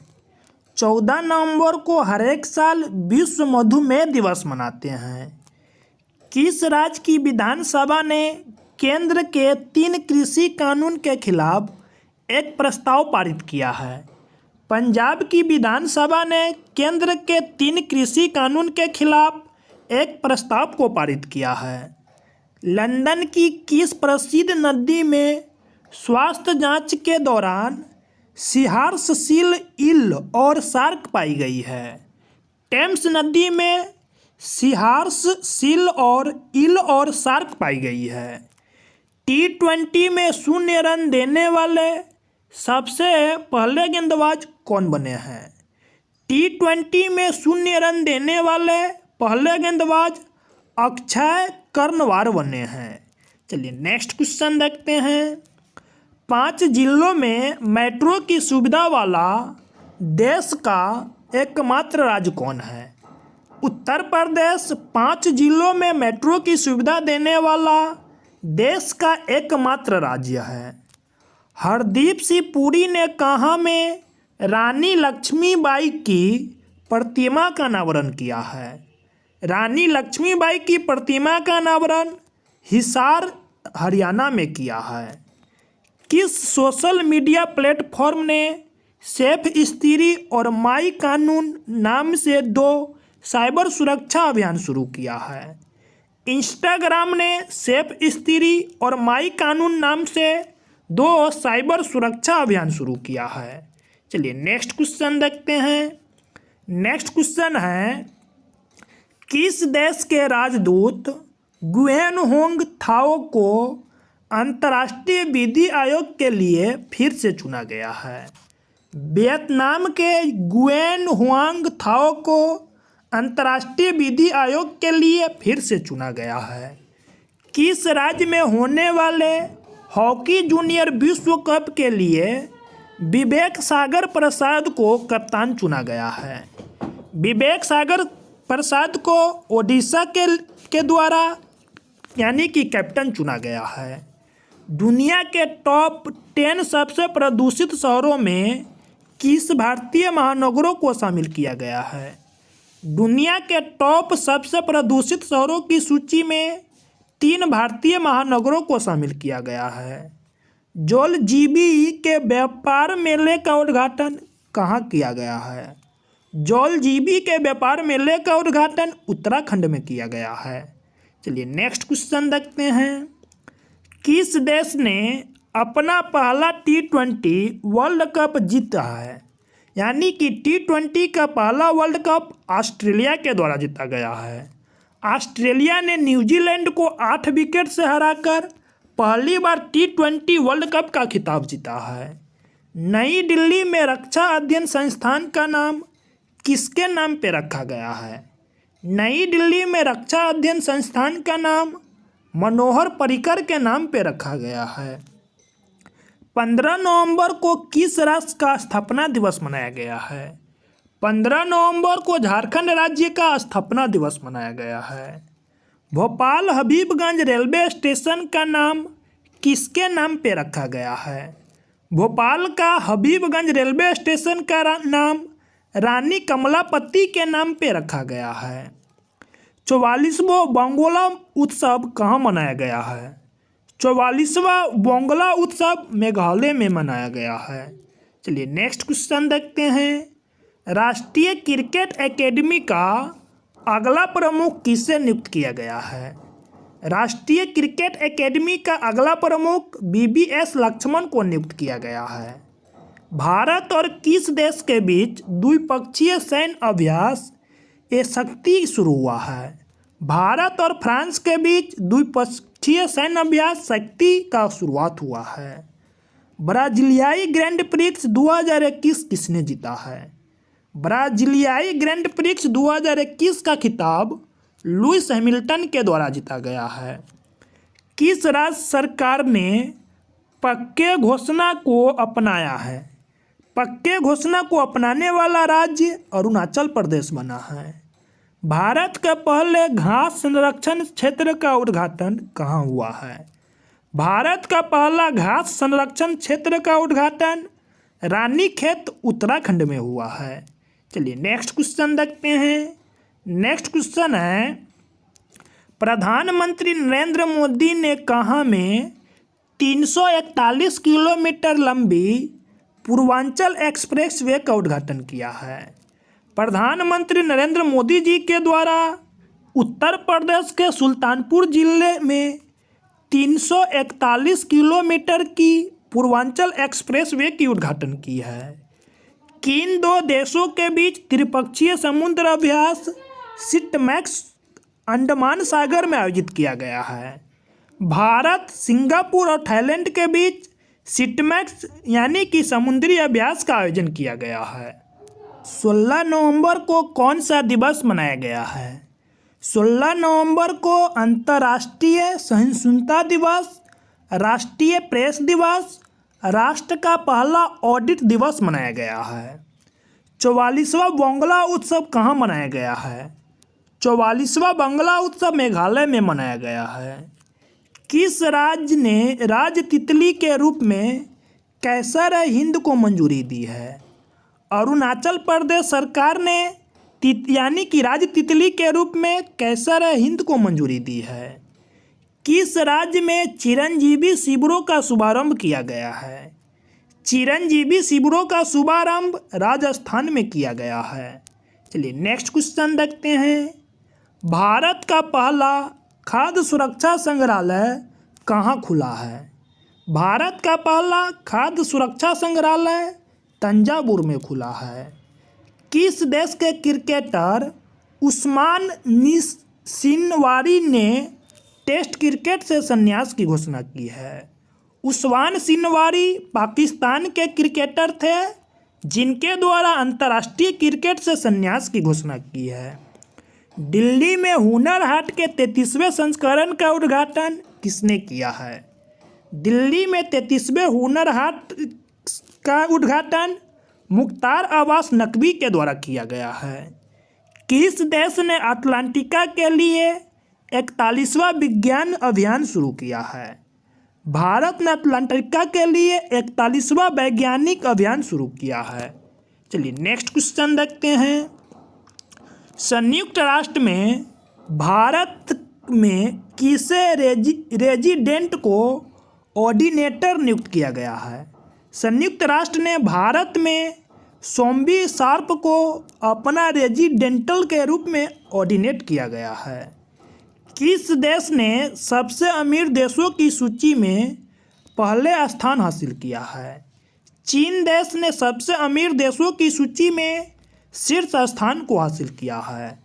14 नवंबर को हर एक साल विश्व मधुमेह दिवस मनाते हैं। किस राज्य की विधानसभा ने केंद्र के 3 कृषि कानून के खिलाफ एक प्रस्ताव पारित किया है? पंजाब की विधानसभा ने केंद्र के 3 कृषि कानून के खिलाफ एक प्रस्ताव को पारित किया है। लंदन की किस प्रसिद्ध नदी में स्वास्थ्य जांच के दौरान सिहार्स, सील, ईल और शार्क पाई गई है? टेम्स नदी में सिहार्स, सील और ईल और शार्क पाई गई है। T20 में 0 रन देने वाले सबसे पहले गेंदबाज कौन बने हैं? T20 में 0 रन देने वाले पहले गेंदबाज अक्षय कर्णवार बने हैं। चलिए नेक्स्ट क्वेश्चन देखते हैं। 5 जिलों में मेट्रो की सुविधा वाला देश का एकमात्र राज्य कौन है? उत्तर प्रदेश 5 जिलों में मेट्रो की सुविधा देने वाला देश का एकमात्र राज्य है। हरदीप सिंह पुरी ने कहाँ में रानी लक्ष्मीबाई की प्रतिमा का अनावरण किया है? रानी लक्ष्मीबाई की प्रतिमा का अनावरण हिसार, हरियाणा में किया है। किस सोशल मीडिया प्लेटफॉर्म ने सेफ स्त्री और माई कानून नाम से 2 साइबर सुरक्षा अभियान शुरू किया है? इंस्टाग्राम ने सेफ स्त्री और माई कानून नाम से 2 साइबर सुरक्षा अभियान शुरू किया है। चलिए नेक्स्ट क्वेश्चन देखते हैं। नेक्स्ट क्वेश्चन है, किस देश के राजदूत गुएन होंग थाओ को अंतर्राष्ट्रीय विधि आयोग के लिए फिर से चुना गया है? वियतनाम के गुएन हुआंग थाओ को अंतर्राष्ट्रीय विधि आयोग के लिए फिर से चुना गया है। किस राज्य में होने वाले हॉकी जूनियर विश्व कप के लिए विवेक सागर प्रसाद को कप्तान चुना गया है? विवेक सागर प्रसाद को ओडिशा के द्वारा यानी कि कैप्टन चुना गया है। दुनिया के टॉप 10 सबसे प्रदूषित शहरों में किस भारतीय महानगरों को शामिल किया गया है? दुनिया के टॉप सबसे प्रदूषित शहरों की सूची में 3 भारतीय महानगरों को शामिल किया गया है। जौलजीबी के व्यापार मेले का उद्घाटन कहाँ किया गया है? जौलजीबी के व्यापार मेले का उद्घाटन उत्तराखंड में किया गया है। चलिए नेक्स्ट क्वेश्चन देखते हैं। किस देश ने अपना पहला T20 वर्ल्ड कप जीता है? यानी कि T20 का पहला वर्ल्ड कप ऑस्ट्रेलिया के द्वारा जीता गया है। ऑस्ट्रेलिया ने न्यूजीलैंड को 8 विकेट से हराकर पहली बार T20 वर्ल्ड कप का खिताब जीता है। नई दिल्ली में रक्षा अध्ययन संस्थान का नाम किसके नाम पर रखा गया है? नई दिल्ली में रक्षा अध्ययन संस्थान का नाम मनोहर पर्रिकर के नाम पर रखा गया है। 15 नवंबर को किस राष्ट्र का स्थापना दिवस मनाया गया है? 15 नवंबर को झारखंड राज्य का स्थापना दिवस मनाया गया है। भोपाल हबीबगंज रेलवे स्टेशन का नाम किसके नाम पे रखा गया है? भोपाल का हबीबगंज रेलवे स्टेशन का नाम रानी कमलापति के नाम पे रखा गया है। 44वां बोंगला उत्सव कहाँ मनाया गया है? 44वां बोंगला उत्सव मेघालय में मनाया गया है। चलिए नेक्स्ट क्वेश्चन देखते हैं। राष्ट्रीय क्रिकेट एकेडमी का अगला प्रमुख किसे नियुक्त किया गया है? राष्ट्रीय क्रिकेट एकेडमी का अगला प्रमुख BVS लक्ष्मण को नियुक्त किया गया है। भारत और किस देश के बीच द्विपक्षीय सैन्य अभ्यास ये शक्ति शुरू हुआ है? भारत और फ्रांस के बीच द्विपक्षीय सैन्य अभ्यास शक्ति का शुरुआत हुआ है। ब्राजीलियाई ग्रैंड प्रिक्स 2021 किसने जीता है? ब्राजीलियाई ग्रैंड प्रिक्स 2021 का खिताब लुइस हैमिल्टन के द्वारा जीता गया है। किस राज्य सरकार ने पक्के घोषणा को अपनाया है? पक्के घोषणा को अपनाने वाला राज्य अरुणाचल प्रदेश बना है। भारत के पहले घास संरक्षण क्षेत्र का उद्घाटन कहाँ हुआ है? भारत का पहला घास संरक्षण क्षेत्र का उद्घाटन रानीखेत उत्तराखंड में हुआ है। चलिए नेक्स्ट क्वेश्चन देखते हैं। नेक्स्ट क्वेश्चन है, प्रधानमंत्री नरेंद्र मोदी ने कहाँ में 341 किलोमीटर लंबी पूर्वांचल एक्सप्रेस वे का उद्घाटन किया है? प्रधानमंत्री नरेंद्र मोदी जी के द्वारा उत्तर प्रदेश के सुल्तानपुर जिले में 341 किलोमीटर की पूर्वांचल एक्सप्रेस वे की उद्घाटन की है। किन दो देशों के बीच त्रिपक्षीय समुद्र अभ्यास सिटमैक्स अंडमान सागर में आयोजित किया गया है? भारत, सिंगापुर और थाईलैंड के बीच सिटमैक्स यानी कि समुद्री अभ्यास का आयोजन किया गया है। 16 नवंबर को कौन सा दिवस मनाया गया है? 16 नवंबर को अंतर्राष्ट्रीय सहिष्णुता दिवस, राष्ट्रीय प्रेस दिवस, राष्ट्र का पहला ऑडिट दिवस मनाया गया है। 44वां बांग्ला उत्सव कहाँ मनाया गया है? 44वां बांग्ला उत्सव मेघालय में मनाया गया है। किस राज्य ने राज्य तितली के रूप में कैसर-ए-हिंद को मंजूरी दी है? अरुणाचल प्रदेश सरकार ने यानी कि राज्य तितली के रूप में कैसर-ए-हिंद को मंजूरी दी है। किस राज्य में चिरंजीवी शिविरों का शुभारंभ किया गया है? चिरंजीवी शिविरों का शुभारंभ राजस्थान में किया गया है। चलिए नेक्स्ट क्वेश्चन देखते हैं। भारत का पहला खाद्य सुरक्षा संग्रहालय कहाँ खुला है? भारत का पहला खाद्य सुरक्षा संग्रहालय तंजावुर में खुला है। किस देश के क्रिकेटर उस्मान सिनवारी ने टेस्ट क्रिकेट से संन्यास की घोषणा की है? उस्मान सिनवारी पाकिस्तान के क्रिकेटर थे जिनके द्वारा अंतर्राष्ट्रीय क्रिकेट से संन्यास की घोषणा की है। दिल्ली में हुनर हाट के 33वें संस्करण का उद्घाटन किसने किया है? दिल्ली में 33वें हुनर हाट का उद्घाटन मुख्तार अब्बास नकवी के द्वारा किया गया है। किस देश ने अटलांटिका के लिए 41वां विज्ञान अभियान शुरू किया है? भारत ने अटलांटिका के लिए 41वां वैज्ञानिक अभियान शुरू किया है। चलिए नेक्स्ट क्वेश्चन देखते हैं। संयुक्त राष्ट्र में भारत में किसे रेजिडेंट को ऑर्डिनेटर नियुक्त किया गया है? संयुक्त राष्ट्र ने भारत में सोम्बी शार्प को अपना रेजिडेंटल के रूप में ऑर्डिनेट किया गया है। किस देश ने सबसे अमीर देशों की सूची में पहले स्थान हासिल किया है? चीन देश ने सबसे अमीर देशों की सूची में शीर्ष स्थान को हासिल किया है।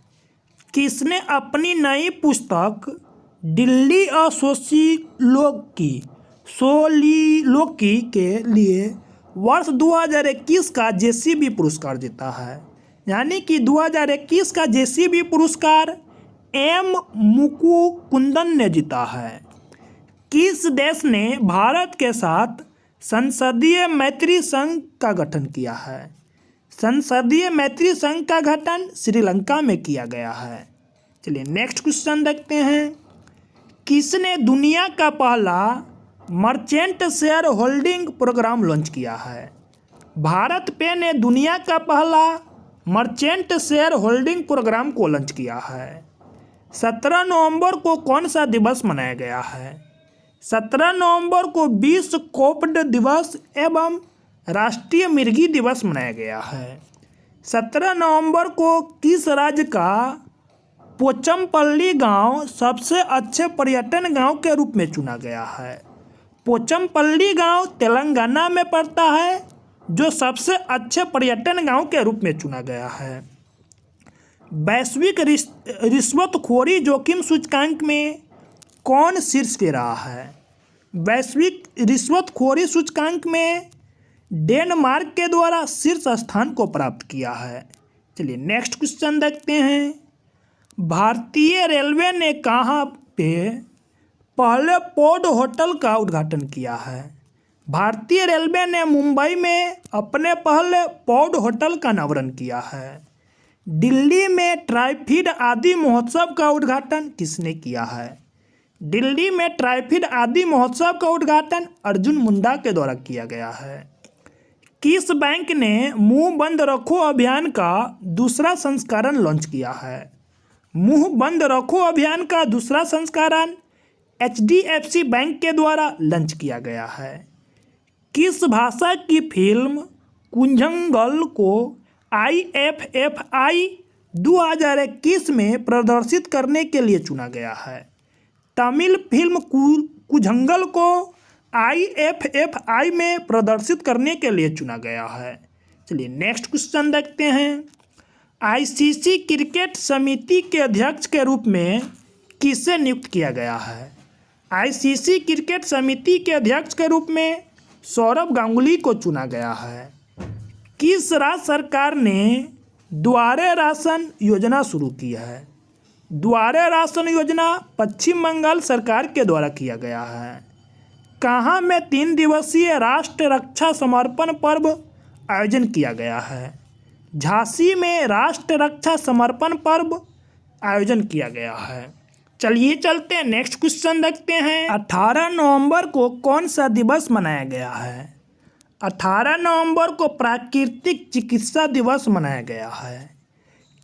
किसने अपनी नई पुस्तक दिल्ली सोलिलोकी के लिए वर्ष 2021 का JCB पुरस्कार जीता है? यानी कि 2021 का JCB पुरस्कार M मुकुकुंदन ने जीता है। किस देश ने भारत के साथ संसदीय मैत्री संघ का गठन किया है? संसदीय मैत्री संघ का गठन श्रीलंका में किया गया है। चलिए नेक्स्ट क्वेश्चन देखते हैं। किसने दुनिया का पहला merchant share holding program launch किया है? भारत पे ने दुनिया का पहला मर्चेंट शेयर होल्डिंग प्रोग्राम को लॉन्च किया है। 17 नवंबर को कौन सा दिवस मनाया गया है? 17 नवंबर को विश्व कोप्ड दिवस एवं राष्ट्रीय मिर्गी दिवस मनाया गया है। 17 नवंबर को किस राज्य का पोचमपल्ली गांव सबसे अच्छे पर्यटन गांव के रूप में चुना गया है। पोचमपल्ली गांव तेलंगाना में पड़ता है, जो सबसे अच्छे पर्यटन गांव के रूप में चुना गया है। वैश्विक रिश्वतखोरी जोखिम सूचकांक में कौन शीर्ष पे रहा है? वैश्विक रिश्वतखोरी सूचकांक में डेनमार्क के द्वारा शीर्ष स्थान को प्राप्त किया है। चलिए नेक्स्ट क्वेश्चन देखते हैं। भारतीय रेलवे ने कहाँ पे पहले पॉड होटल का उद्घाटन किया है? भारतीय रेलवे ने मुंबई में अपने पहले पॉड होटल का अनावरण किया है। दिल्ली में ट्राइफीड आदि महोत्सव का उद्घाटन किसने किया है? दिल्ली में ट्राइफीड आदि महोत्सव का उद्घाटन अर्जुन मुंडा के द्वारा किया गया है। किस बैंक ने मुंह बंद रखो अभियान का दूसरा संस्करण लॉन्च किया है? मुंह बंद रखो अभियान का दूसरा संस्करण HDFC बैंक के द्वारा लॉन्च किया गया है। किस भाषा की फिल्म कुंजंगल को IFFI 2021 में प्रदर्शित करने के लिए चुना गया है? तमिल फिल्म कुंजंगल को IFFI में प्रदर्शित करने के लिए चुना गया है। चलिए नेक्स्ट क्वेश्चन देखते हैं। ICC क्रिकेट समिति के अध्यक्ष के रूप में किसे नियुक्त किया गया है? ICC क्रिकेट समिति के अध्यक्ष के रूप में सौरव गांगुली को चुना गया है। किस राज्य सरकार ने द्वारे राशन योजना शुरू की है? द्वारे राशन योजना पश्चिम बंगाल सरकार के द्वारा किया गया है। कहाँ में 3 दिवसीय राष्ट्र रक्षा समर्पण पर्व आयोजन किया गया है? झांसी में राष्ट्र रक्षा समर्पण पर्व आयोजन किया गया है। चलिए चलते हैं नेक्स्ट क्वेश्चन देखते हैं। 18 नवंबर को कौन सा दिवस मनाया गया है? 18 नवंबर को प्राकृतिक चिकित्सा दिवस मनाया गया है।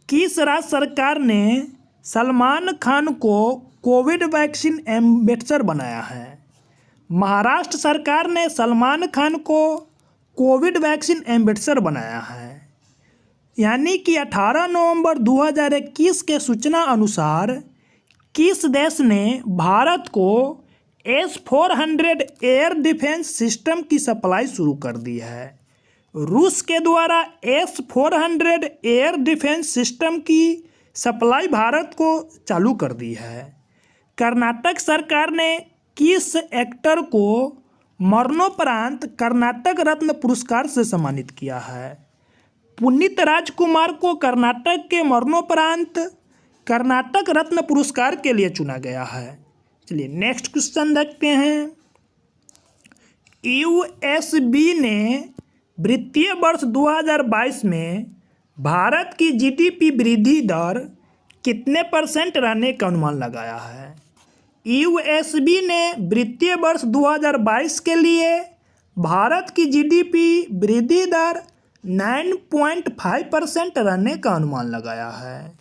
किस राज्य सरकार ने सलमान खान को कोविड वैक्सीन एम्बेसडर बनाया है? महाराष्ट्र सरकार ने सलमान खान को कोविड वैक्सीन एम्बेसडर बनाया है। यानी कि 18 नवंबर 2021 के सूचना अनुसार किस देश ने भारत को S-400 एयर डिफेंस सिस्टम की सप्लाई शुरू कर दी है? रूस के द्वारा S-400 एयर डिफेंस सिस्टम की सप्लाई भारत को चालू कर दी है। कर्नाटक सरकार ने किस एक्टर को मरणोपरांत कर्नाटक रत्न पुरस्कार से सम्मानित किया है? पुनीत राजकुमार को कर्नाटक के मरणोपरांत कर्नाटक रत्न पुरस्कार के लिए चुना गया है। चलिए नेक्स्ट क्वेश्चन देखते हैं। USB ने वित्तीय वर्ष 2022 में भारत की GDP वृद्धि दर कितने % रहने का अनुमान लगाया है? USB ने वित्तीय वर्ष 2022 के लिए भारत की GDP वृद्धि दर 9.5% रहने का अनुमान लगाया है।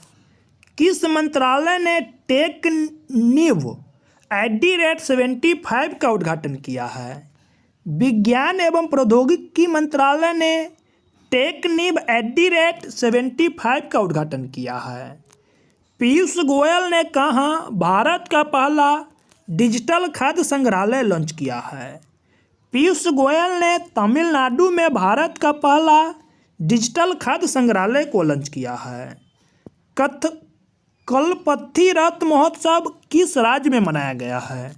किस मंत्रालय ने टेकनिव @75 का उद्घाटन किया है? विज्ञान एवं प्रौद्योगिकी मंत्रालय ने टेकनिव @75 का उद्घाटन किया है। पीयूष गोयल ने कहाँ भारत का पहला डिजिटल खाद्य संग्रहालय लॉन्च किया है? पीयूष गोयल ने तमिलनाडु में भारत का पहला डिजिटल खाद्य संग्रहालय को लॉन्च किया है। कलपथी रथ महोत्सव किस राज्य में मनाया गया है?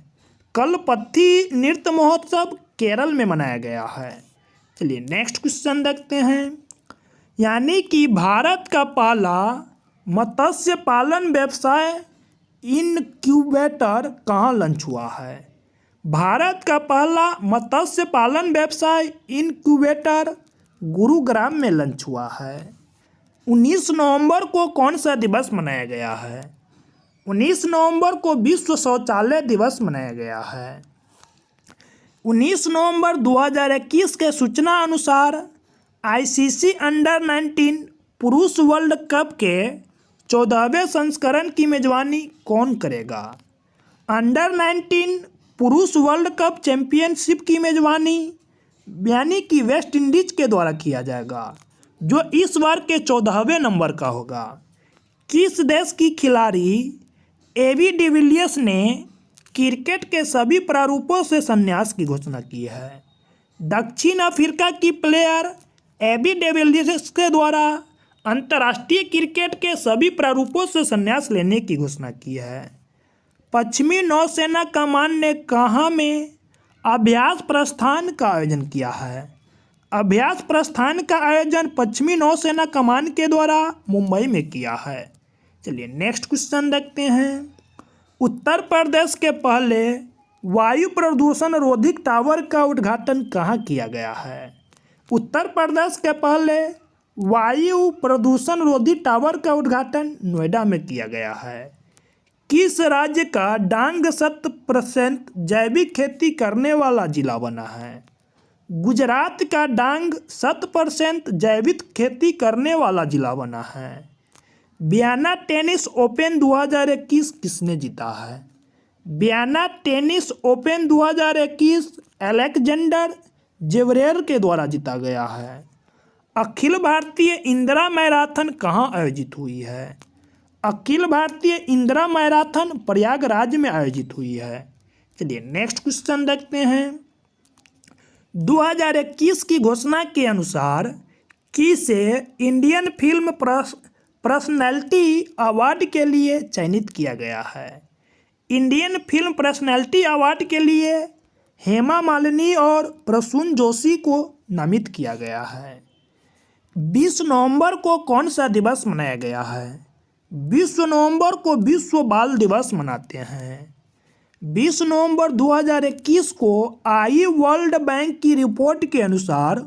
कलपथी नृत्य महोत्सव केरल में मनाया गया है। चलिए नेक्स्ट क्वेश्चन देखते हैं। यानी कि भारत का पहला मत्स्य पालन व्यवसाय इनक्यूबेटर कहाँ लॉन्च हुआ है? भारत का पहला मत्स्य पालन व्यवसाय इनक्यूबेटर गुरुग्राम में लॉन्च हुआ है। 19 नवंबर को कौन सा दिवस मनाया गया है? 19 नवंबर को विश्व शौचालय दिवस मनाया गया है। 19 नवंबर 2021 के सूचना अनुसार ICC अंडर-19 पुरुष वर्ल्ड कप के 14वें संस्करण की मेजबानी कौन करेगा? अंडर-19 पुरुष वर्ल्ड कप चैंपियनशिप की मेजबानी यानी कि वेस्ट इंडीज के द्वारा किया जाएगा, जो इस बार के 14वें नंबर का होगा। किस देश की खिलाड़ी एबी डिविलियर्स ने क्रिकेट के सभी प्रारूपों से संन्यास की घोषणा की है? दक्षिण अफ्रीका की प्लेयर एबी डिविलियर्स के द्वारा अंतर्राष्ट्रीय क्रिकेट के सभी प्रारूपों से संन्यास लेने की घोषणा की है। पश्चिमी नौसेना कमान ने कहाँ में अभ्यास प्रस्थान का आयोजन किया है? अभ्यास प्रस्थान का आयोजन पश्चिमी नौसेना कमान के द्वारा मुंबई में किया है। चलिए नेक्स्ट क्वेश्चन देखते हैं। उत्तर प्रदेश के पहले वायु प्रदूषण रोधी टावर का उद्घाटन कहाँ किया गया है? उत्तर प्रदेश के पहले वायु प्रदूषण रोधी टावर का उद्घाटन नोएडा में किया गया है। किस राज्य का डांग 100% जैविक खेती करने वाला जिला बना है? गुजरात का डांग 100% जैविक खेती करने वाला जिला बना है। वियना टेनिस ओपन 2021 किसने जीता है? वियना टेनिस ओपन 2021 अलेक्जेंडर जेवरेर के द्वारा जीता गया है। अखिल भारतीय इंदिरा मैराथन कहाँ आयोजित हुई है? अखिल भारतीय इंदिरा मैराथन प्रयागराज में आयोजित हुई है। चलिए नेक्स्ट क्वेश्चन देखते हैं। 2021 की घोषणा के अनुसार किसे इंडियन फिल्म पर्सनैलिटी अवार्ड के लिए चयनित किया गया है? इंडियन फिल्म पर्सनैलिटी अवार्ड के लिए हेमा मालिनी और प्रसून जोशी को नामित किया गया है। 20 नवंबर को कौन सा दिवस मनाया गया है? 20 नवंबर को विश्व बाल दिवस मनाते हैं। 20 नवंबर 2021 को आई वर्ल्ड बैंक की रिपोर्ट के अनुसार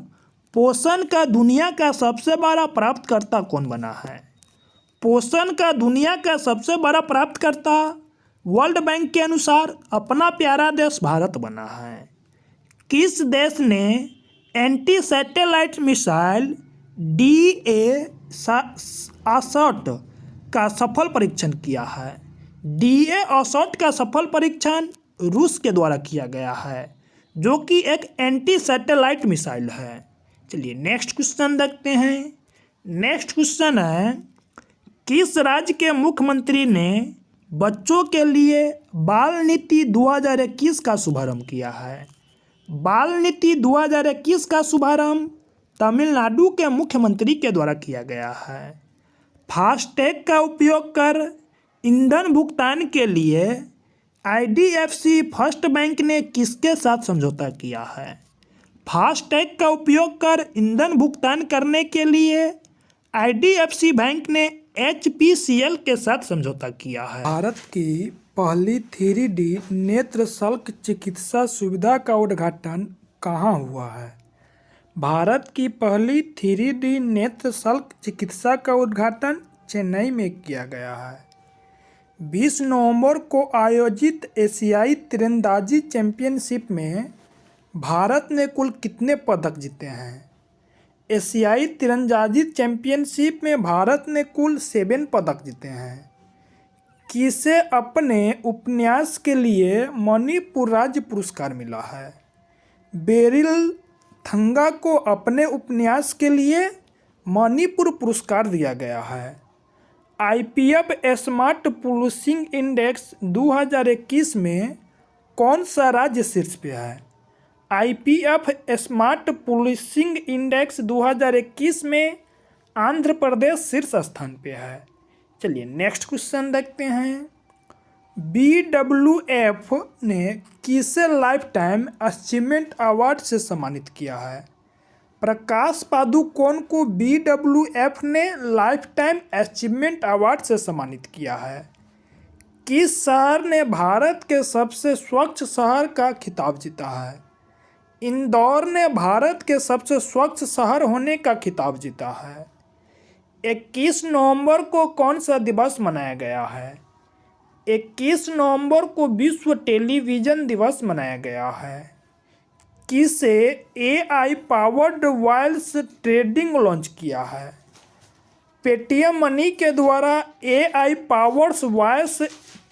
पोषण का दुनिया का सबसे बड़ा प्राप्तकर्ता कौन बना है? पोषण का दुनिया का सबसे बड़ा प्राप्तकर्ता वर्ल्ड बैंक के अनुसार अपना प्यारा देश भारत बना है। किस देश ने एंटी सैटेलाइट मिसाइल DA-60 का सफल परीक्षण किया है? DA-60 का सफल परीक्षण रूस के द्वारा किया गया है, जो कि एक एंटी सैटेलाइट मिसाइल है। चलिए नेक्स्ट क्वेश्चन देखते हैं। नेक्स्ट क्वेश्चन है, किस राज्य के मुख्यमंत्री ने बच्चों के लिए बाल नीति 2021 का शुभारंभ किया है? बाल नीति 2021 का शुभारंभ तमिलनाडु के मुख्यमंत्री के द्वारा किया गया है। फास्टैग का उपयोग कर ईंधन भुगतान के लिए IDFC फर्स्ट बैंक ने किसके साथ समझौता किया है? फास्टैग का उपयोग कर ईंधन भुगतान करने के लिए IDFC बैंक ने HPCL के साथ समझौता किया है। भारत की पहली 3D नेत्र शल्क चिकित्सा सुविधा का उद्घाटन कहाँ हुआ है? भारत की पहली 3D नेत्र शल्क चिकित्सा का उद्घाटन चेन्नई में किया गया है। 20 नवंबर को आयोजित एशियाई तीरंदाजी चैंपियनशिप में भारत ने कुल कितने पदक जीते हैं? एशियाई तीरंदाजी चैंपियनशिप में भारत ने कुल 7 पदक जीते हैं। किसे अपने उपन्यास के लिए मणिपुर राज्य पुरस्कार मिला है? बेरिल थंगा को अपने उपन्यास के लिए मणिपुर पुरस्कार दिया गया है। IPF स्मार्ट पुलिसिंग इंडेक्स 2021 में कौन सा राज्य शीर्ष पे है? IPF स्मार्ट पुलिसिंग इंडेक्स 2021 में आंध्र प्रदेश शीर्ष स्थान पे है। चलिए नेक्स्ट क्वेश्चन देखते हैं। BWF ने किसे लाइफ टाइम अचीवमेंट अवार्ड से सम्मानित किया है? प्रकाश पादुकोण को BWF ने लाइफ टाइम अचीवमेंट अवार्ड से सम्मानित किया है। किस शहर ने भारत के सबसे स्वच्छ शहर का खिताब जीता है? इंदौर ने भारत के सबसे स्वच्छ शहर होने का खिताब जीता है। 21 नवंबर को कौन सा दिवस मनाया गया है? 21 नवंबर को विश्व टेलीविज़न दिवस मनाया गया है। किसे AI powered voice trading launch किया है? पेटीएम मनी के द्वारा AI powered voice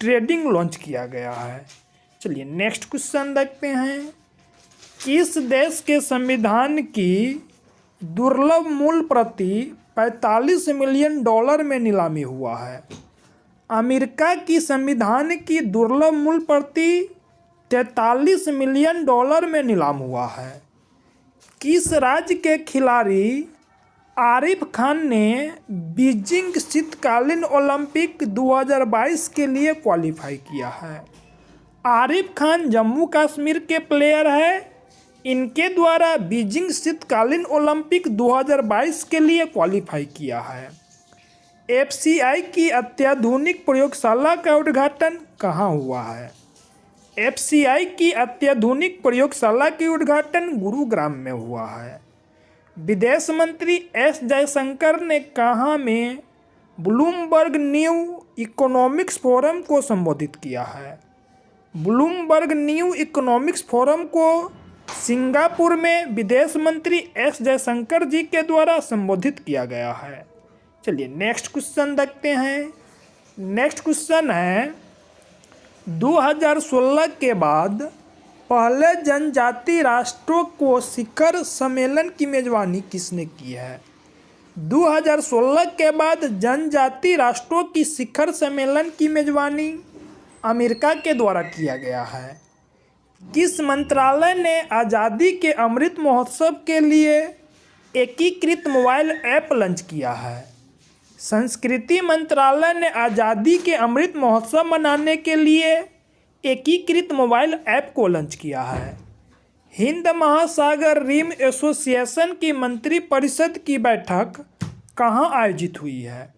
trading launch किया गया है। चलिए नेक्स्ट क्वेश्चन देखते हैं। किस देश के संविधान की दुर्लभ मूल प्रति $45 मिलियन में नीलामी हुआ है। अमेरिका की संविधान की दुर्लभ मूल प्रति $43 मिलियन में नीलाम हुआ है। किस राज्य के खिलाड़ी आरिफ खान ने बीजिंग शीतकालीन ओलंपिक 2022 के लिए क्वालिफाई किया है? आरिफ खान जम्मू कश्मीर के प्लेयर हैं। इनके द्वारा बीजिंग शीतकालीन ओलंपिक 2022 के लिए क्वालिफाई किया है। FCI की अत्याधुनिक प्रयोगशाला का उद्घाटन कहाँ हुआ है? FCI की अत्याधुनिक प्रयोगशाला की उद्घाटन गुरुग्राम में हुआ है। विदेश मंत्री एस जयशंकर ने कहाँ में ब्लूमबर्ग न्यू इकोनॉमिक्स फोरम को संबोधित किया है? ब्लूमबर्ग न्यू इकोनॉमिक्स फोरम को सिंगापुर में विदेश मंत्री एस जयशंकर जी के द्वारा संबोधित किया गया है। चलिए नेक्स्ट क्वेश्चन देखते हैं। नेक्स्ट क्वेश्चन है 2016 के बाद पहले जनजाति राष्ट्रों को शिखर सम्मेलन की मेजबानी किसने की है? 2016 के बाद जनजाति राष्ट्रों की शिखर सम्मेलन की मेजबानी अमेरिका के द्वारा किया गया है। किस मंत्रालय ने आज़ादी के अमृत महोत्सव के लिए एकीकृत मोबाइल ऐप लॉन्च किया है? संस्कृति मंत्रालय ने आज़ादी के अमृत महोत्सव मनाने के लिए एकीकृत मोबाइल ऐप को लॉन्च किया है। हिंद महासागर रिम एसोसिएशन की मंत्रिपरिषद की बैठक कहाँ आयोजित हुई है?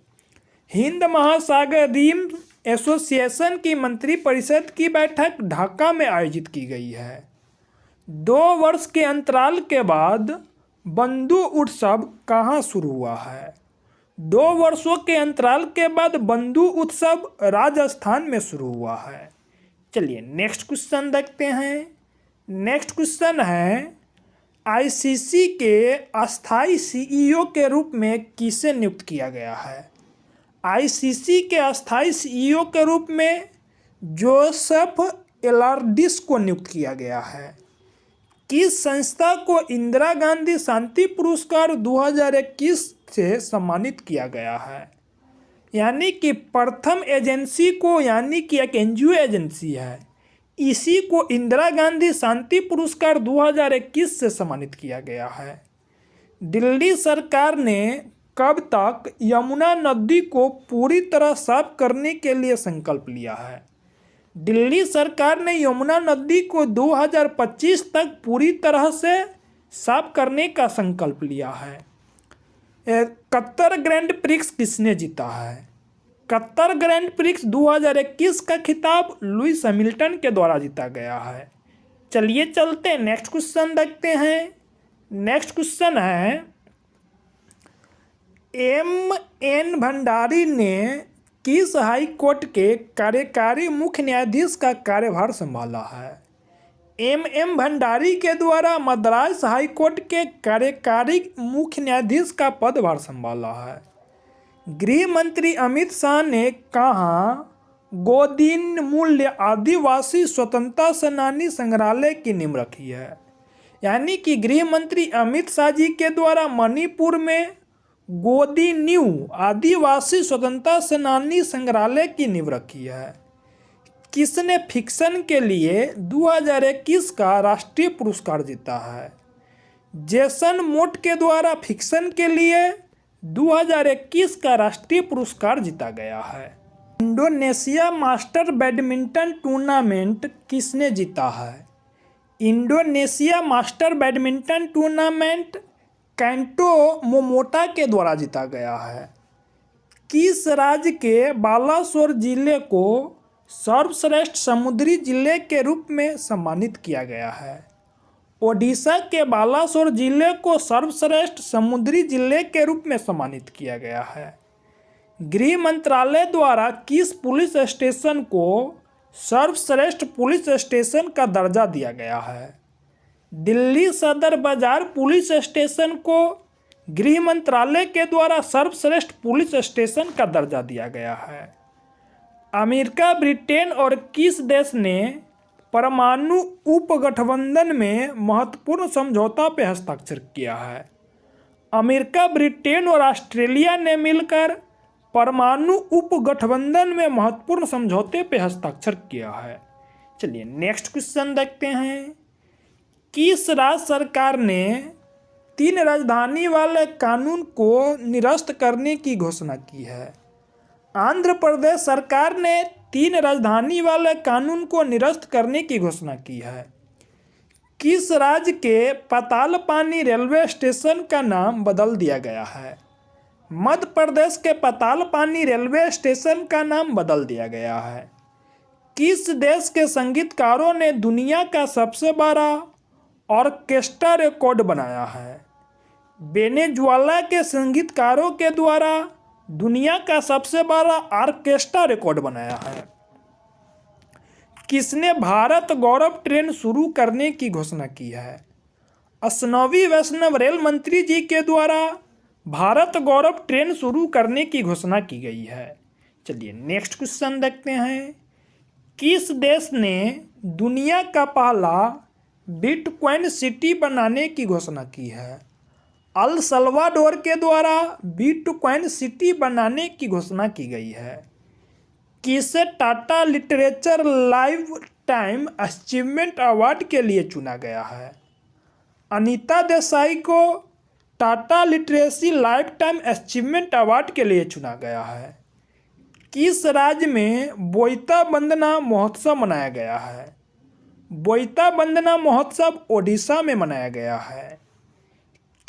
हिंद महासागर रिम एसोसिएशन की मंत्रिपरिषद की बैठक ढाका में आयोजित की गई है। 2 वर्ष के अंतराल के बाद बंधु उत्सव कहाँ शुरू हुआ है? 2 वर्षों के अंतराल के बाद बंधु उत्सव राजस्थान में शुरू हुआ है। चलिए नेक्स्ट क्वेश्चन देखते हैं। नेक्स्ट क्वेश्चन है ICC के अस्थाई CEO के रूप में किसे नियुक्त किया गया है? ICC के अस्थाई CEO के रूप में जोसेफ एलार्डिस को नियुक्त किया गया है। किस संस्था को इंदिरा गांधी शांति पुरस्कार 2021 से सम्मानित किया गया है? यानी कि प्रथम एजेंसी को, यानी कि एक NGO एजेंसी है, इसी को इंदिरा गांधी शांति पुरस्कार 2021 से सम्मानित किया गया है। दिल्ली सरकार ने कब तक यमुना नदी को पूरी तरह साफ करने के लिए संकल्प लिया है? दिल्ली सरकार ने यमुना नदी को 2025 तक पूरी तरह से साफ करने का संकल्प लिया है। कतर ग्रैंड प्रिक्स किसने जीता है? कतर ग्रैंड प्रिक्स 2021 का खिताब लुइस हैमिल्टन के द्वारा जीता गया है। चलिए चलते हैं नेक्स्ट क्वेश्चन देखते हैं। नेक्स्ट क्वेश्चन है M.N. भंडारी ने किस हाई कोर्ट के कार्यकारी मुख्य न्यायाधीश का कार्यभार संभाला है? M.M. भंडारी के द्वारा मद्रास हाई कोर्ट के कार्यकारी मुख्य न्यायाधीश का पदभार संभाला है। गृह मंत्री अमित शाह ने कहाँ गोदिन मूल्य आदिवासी स्वतंत्रता सेनानी संग्रहालय की नींव रखी है? यानी कि गृह मंत्री अमित शाह जी के द्वारा मणिपुर में गोदी न्यू आदिवासी स्वतंत्रता सेनानी संग्रहालय की नींव रखी है। किसने फिक्शन के लिए 2021 का राष्ट्रीय पुरस्कार जीता है? जेसन मोट के द्वारा फिक्शन के लिए 2021 का राष्ट्रीय पुरस्कार जीता गया है। इंडोनेशिया मास्टर बैडमिंटन टूर्नामेंट किसने जीता है? Indonesia master badminton tournament Kento Momota के द्वारा जीता गया है। किस राज्य के बालासोर जिले को सर्वश्रेष्ठ समुद्री जिले के रूप में सम्मानित किया गया है? ओडिशा के बालासोर जिले को सर्वश्रेष्ठ समुद्री जिले के रूप में सम्मानित किया गया है। गृह मंत्रालय द्वारा किस पुलिस स्टेशन को सर्वश्रेष्ठ पुलिस स्टेशन का दर्जा दिया गया है? दिल्ली सदर बाजार पुलिस स्टेशन को गृह मंत्रालय के द्वारा सर्वश्रेष्ठ पुलिस स्टेशन का दर्जा दिया गया है। अमेरिका, ब्रिटेन और किस देश ने परमाणु उपगठबंधन में महत्वपूर्ण समझौता पर हस्ताक्षर किया है? अमेरिका, ब्रिटेन और ऑस्ट्रेलिया ने मिलकर परमाणु उपगठबंधन में महत्वपूर्ण समझौते पर हस्ताक्षर किया है। चलिए नेक्स्ट क्वेश्चन देखते हैं। किस राज्य सरकार ने 3 राजधानी वाले कानून को निरस्त करने की घोषणा की है? आंध्र प्रदेश सरकार ने 3 राजधानी वाले कानून को निरस्त करने की घोषणा की है। किस राज्य के पातालपानी रेलवे स्टेशन का नाम बदल दिया गया है? मध्य प्रदेश के पातालपानी रेलवे स्टेशन का नाम बदल दिया गया है। किस देश के संगीतकारों ने दुनिया का सबसे बड़ा ऑर्केस्ट्रा रिकॉर्ड बनाया है? वेनेजुएला के संगीतकारों के द्वारा दुनिया का सबसे बड़ा ऑर्केस्ट्रा रिकॉर्ड बनाया है। किसने भारत गौरव ट्रेन शुरू करने की घोषणा की है? अश्विनी वैष्णव रेल मंत्री जी के द्वारा भारत गौरव ट्रेन शुरू करने की घोषणा की गई है। चलिए नेक्स्ट क्वेश्चन देखते हैं। किस देश ने दुनिया का पहला बिटकॉइन सिटी बनाने की घोषणा की है? अल सल्वाडोर के द्वारा बिटकॉइन सिटी बनाने की घोषणा की गई है। किसे Tata literature life time achievement award के लिए चुना गया है? अनीता देसाई को Tata literacy life time achievement award के लिए चुना गया है। किस राज्य में बोईता वंदना महोत्सव मनाया गया है? बोईता वंदना महोत्सव ओडिशा में मनाया गया है।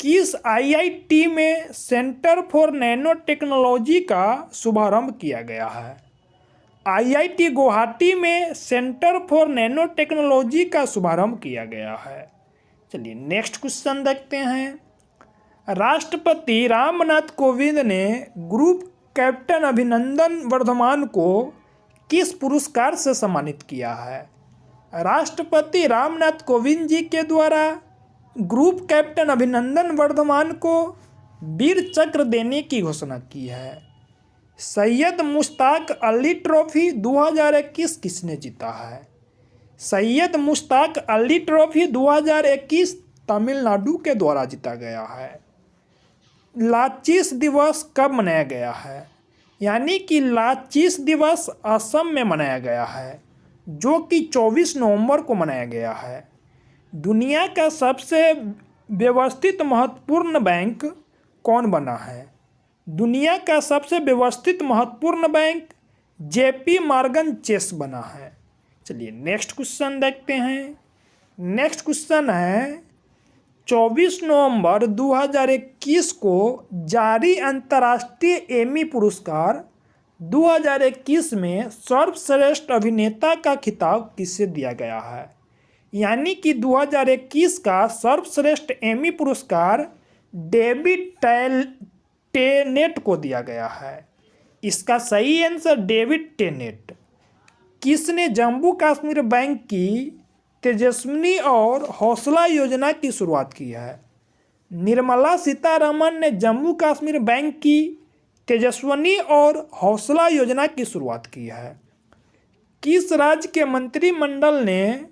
किस आईआईटी में सेंटर फॉर नैनो टेक्नोलॉजी का शुभारंभ किया गया है? आईआईटी गुवाहाटी में सेंटर फॉर नैनो टेक्नोलॉजी का शुभारंभ किया गया है। चलिए नेक्स्ट क्वेश्चन देखते हैं। राष्ट्रपति रामनाथ कोविंद ने ग्रुप कैप्टन अभिनंदन वर्धमान को किस पुरस्कार से सम्मानित किया है? राष्ट्रपति रामनाथ कोविंद जी के द्वारा ग्रुप कैप्टन अभिनंदन वर्धमान को वीर चक्र देने की घोषणा की है। सैयद मुश्ताक अली ट्रॉफी 2021 किसने जीता है? सैयद मुश्ताक अली ट्रॉफी 2021 तमिलनाडु के द्वारा जीता गया है। लाचिस दिवस कब मनाया गया है? यानी कि लाचिस दिवस असम में मनाया गया है, जो कि 24 नवंबर को मनाया गया है। दुनिया का सबसे व्यवस्थित महत्वपूर्ण बैंक कौन बना है? दुनिया का सबसे व्यवस्थित महत्वपूर्ण बैंक जेपी मॉर्गन चेस बना है। चलिए नेक्स्ट क्वेश्चन देखते हैं। नेक्स्ट क्वेश्चन है 24 नवंबर 2021 को जारी अंतर्राष्ट्रीय एमी पुरस्कार 2021 में सर्वश्रेष्ठ अभिनेता का खिताब किसे दिया गया है? यानी कि 2021 का सर्वश्रेष्ठ एमी पुरस्कार डेविड टेनेट को दिया गया है। इसका सही आंसर डेविड टेनेट। किसने जम्मू कश्मीर बैंक की तेजस्विनी और हौसला योजना की शुरुआत की है? निर्मला सीतारमण ने जम्मू कश्मीर बैंक की तेजस्विनी और हौसला योजना की शुरुआत की है। किस राज्य के मंत्रिमंडल ने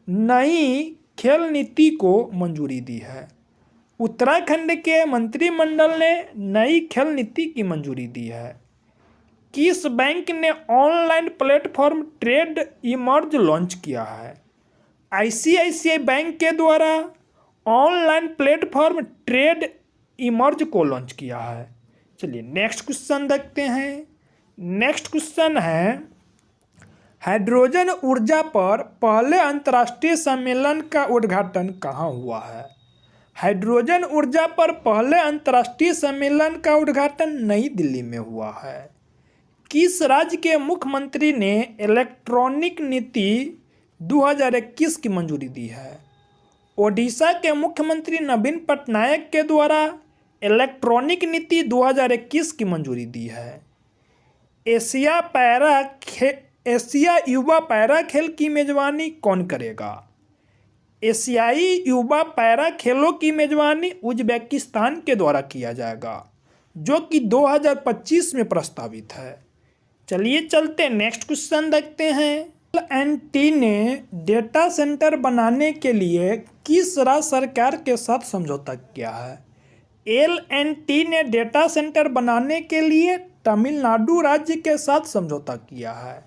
नई खेल नीति को मंजूरी दी है? उत्तराखंड के मंत्रिमंडल ने नई खेल नीति की मंजूरी दी है। किस बैंक ने online platform trade emerge launch किया है? आईसीआईसीआई बैंक के द्वारा ऑनलाइन प्लेटफॉर्म ट्रेड इमर्ज को लॉन्च किया है। चलिए नेक्स्ट क्वेश्चन देखते हैं। नेक्स्ट क्वेश्चन है हाइड्रोजन ऊर्जा पर पहले अंतर्राष्ट्रीय सम्मेलन का उद्घाटन कहाँ हुआ है? हाइड्रोजन ऊर्जा पर पहले अंतर्राष्ट्रीय सम्मेलन का उद्घाटन नई दिल्ली में हुआ है। किस राज्य के मुख्यमंत्री ने इलेक्ट्रॉनिक नीति 2021 की मंजूरी दी है? ओडिशा के मुख्यमंत्री नवीन पटनायक के द्वारा इलेक्ट्रॉनिक नीति 2021 की मंजूरी दी है। एशिया युवा पैरा खेल की मेजबानी कौन करेगा? एशियाई युवा पैरा खेलों की मेजबानी उज्बेकिस्तान के द्वारा किया जाएगा, जो कि 2025 में प्रस्तावित है। चलिए चलते नेक्स्ट क्वेश्चन देखते हैं। एनटी ने डेटा सेंटर बनाने के लिए किस राज्य सरकार के साथ समझौता किया है? L&T ने डेटा सेंटर बनाने के लिए तमिलनाडु राज्य के साथ समझौता किया है।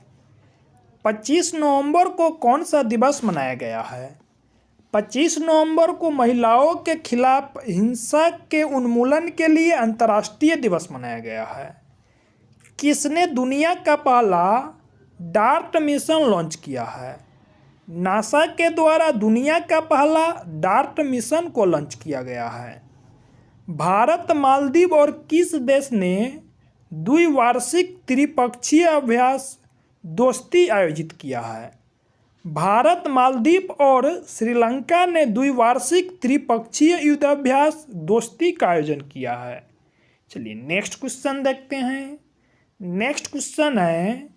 25 नवंबर को कौन सा दिवस मनाया गया है? 25 नवंबर को महिलाओं के खिलाफ हिंसा के उन्मूलन के लिए अंतर्राष्ट्रीय दिवस मनाया गया है। किसने दुनिया का पहला डार्ट मिशन लॉन्च किया है? नासा के द्वारा दुनिया का पहला डार्ट मिशन को लॉन्च किया गया है। भारत, मालदीव और किस देश ने द्विवार्षिक त्रिपक्षीय अभ्यास दोस्ती आयोजित किया है? भारत, मालदीव और श्रीलंका ने द्विवार्षिक त्रिपक्षीय युद्धाभ्यास दोस्ती का आयोजन किया है। चलिए नेक्स्ट क्वेश्चन देखते हैं। नेक्स्ट क्वेश्चन है,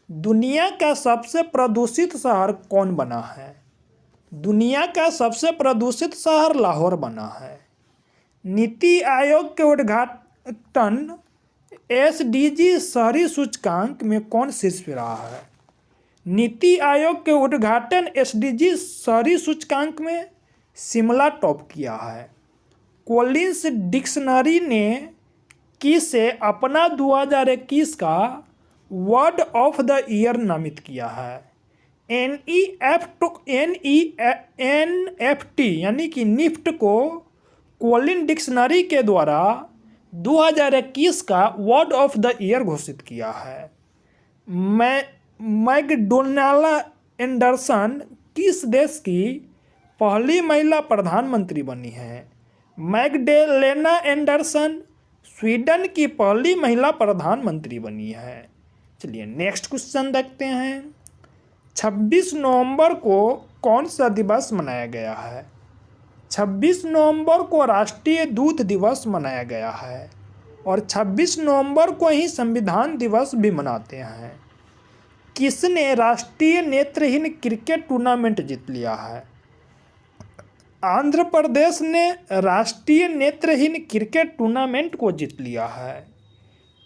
दुनिया का सबसे प्रदूषित शहर कौन बना है? दुनिया का सबसे प्रदूषित शहर लाहौर बना है। नीति आयोग के उद्घाटन SDG शहरी सूचकांक में कौन शीर्ष पे रहा है? नीति आयोग के उद्घाटन SDG शहरी सूचकांक में शिमला टॉप किया है। कॉलिंस डिक्शनरी ने किसे अपना 2021 का वर्ड ऑफ द ईयर नामित किया है? NFT यानी कि निफ्ट को कॉलिन डिक्शनरी के द्वारा 2021 का वर्ड ऑफ द ईयर घोषित किया है। मैकडोनाल्ड एंडरसन किस देश की पहली महिला प्रधानमंत्री बनी है? मैगडेलेना एंडरसन स्वीडन की पहली महिला प्रधानमंत्री बनी है। चलिए नेक्स्ट क्वेश्चन देखते हैं। 26 नवंबर को कौन सा दिवस मनाया गया है? 26 नवंबर को राष्ट्रीय दूध दिवस मनाया गया है और 26 नवंबर को ही संविधान दिवस भी मनाते हैं। किसने राष्ट्रीय नेत्रहीन क्रिकेट टूर्नामेंट जीत लिया है? आंध्र प्रदेश ने राष्ट्रीय नेत्रहीन क्रिकेट टूर्नामेंट को जीत लिया है।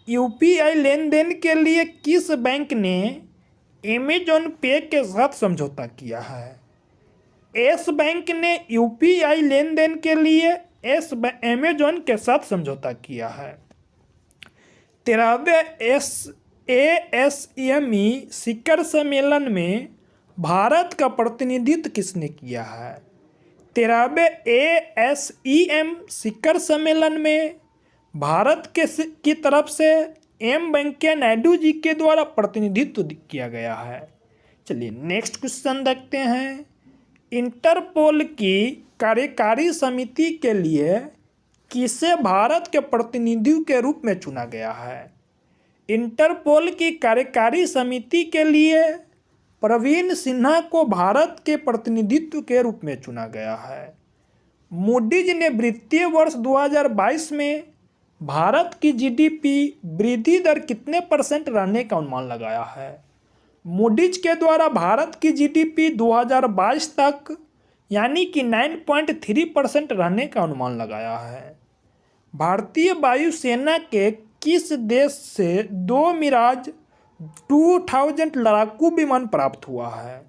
UPI लेन देन के लिए किस बैंक ने अमेजॉन पे के साथ समझौता किया है? एस बैंक ने UPI लेन देन के लिए अमेजॉन के साथ समझौता किया है। 13वें ASEM शिखर सम्मेलन में भारत का प्रतिनिधित्व किसने किया है? 13वें ASEM शिखर सम्मेलन में भारत की तरफ से M वेंकैया नायडू जी के द्वारा प्रतिनिधित्व किया गया है। चलिए नेक्स्ट क्वेश्चन देखते हैं। इंटरपोल की कार्यकारी समिति के लिए किसे भारत के प्रतिनिधि के रूप में चुना गया है? इंटरपोल की कार्यकारी समिति के लिए प्रवीण सिन्हा को भारत के प्रतिनिधित्व के रूप में चुना गया है। मूडीज ने वित्तीय वर्ष 2022 में भारत की GDP वृद्धि दर कितने % रहने का अनुमान लगाया है? मूडीज के द्वारा भारत की GDP 2022 तक यानी कि 9.3% रहने का अनुमान लगाया है। भारतीय वायुसेना के किस देश से 2 मिराज 2000 लड़ाकू विमान प्राप्त हुआ है?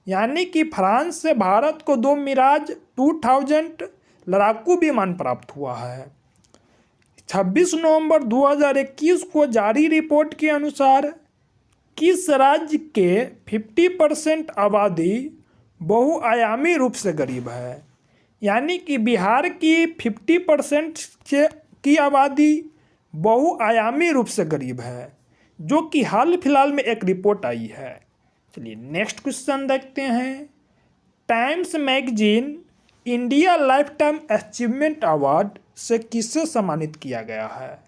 यानी कि फ्रांस से भारत को 2 मिराज 2000 लड़ाकू विमान प्राप्त हुआ है। 26 नवंबर 2021 को जारी रिपोर्ट के अनुसार किस राज्य के 50% आबादी बहुआयामी रूप से गरीब है? यानी कि बिहार की 50% की आबादी बहुआयामी रूप से गरीब है, जो कि हाल फिलहाल में एक रिपोर्ट आई है। चलिए नेक्स्ट क्वेश्चन देखते हैं। Times magazine India life time achievement award से किसे सम्मानित किया गया है?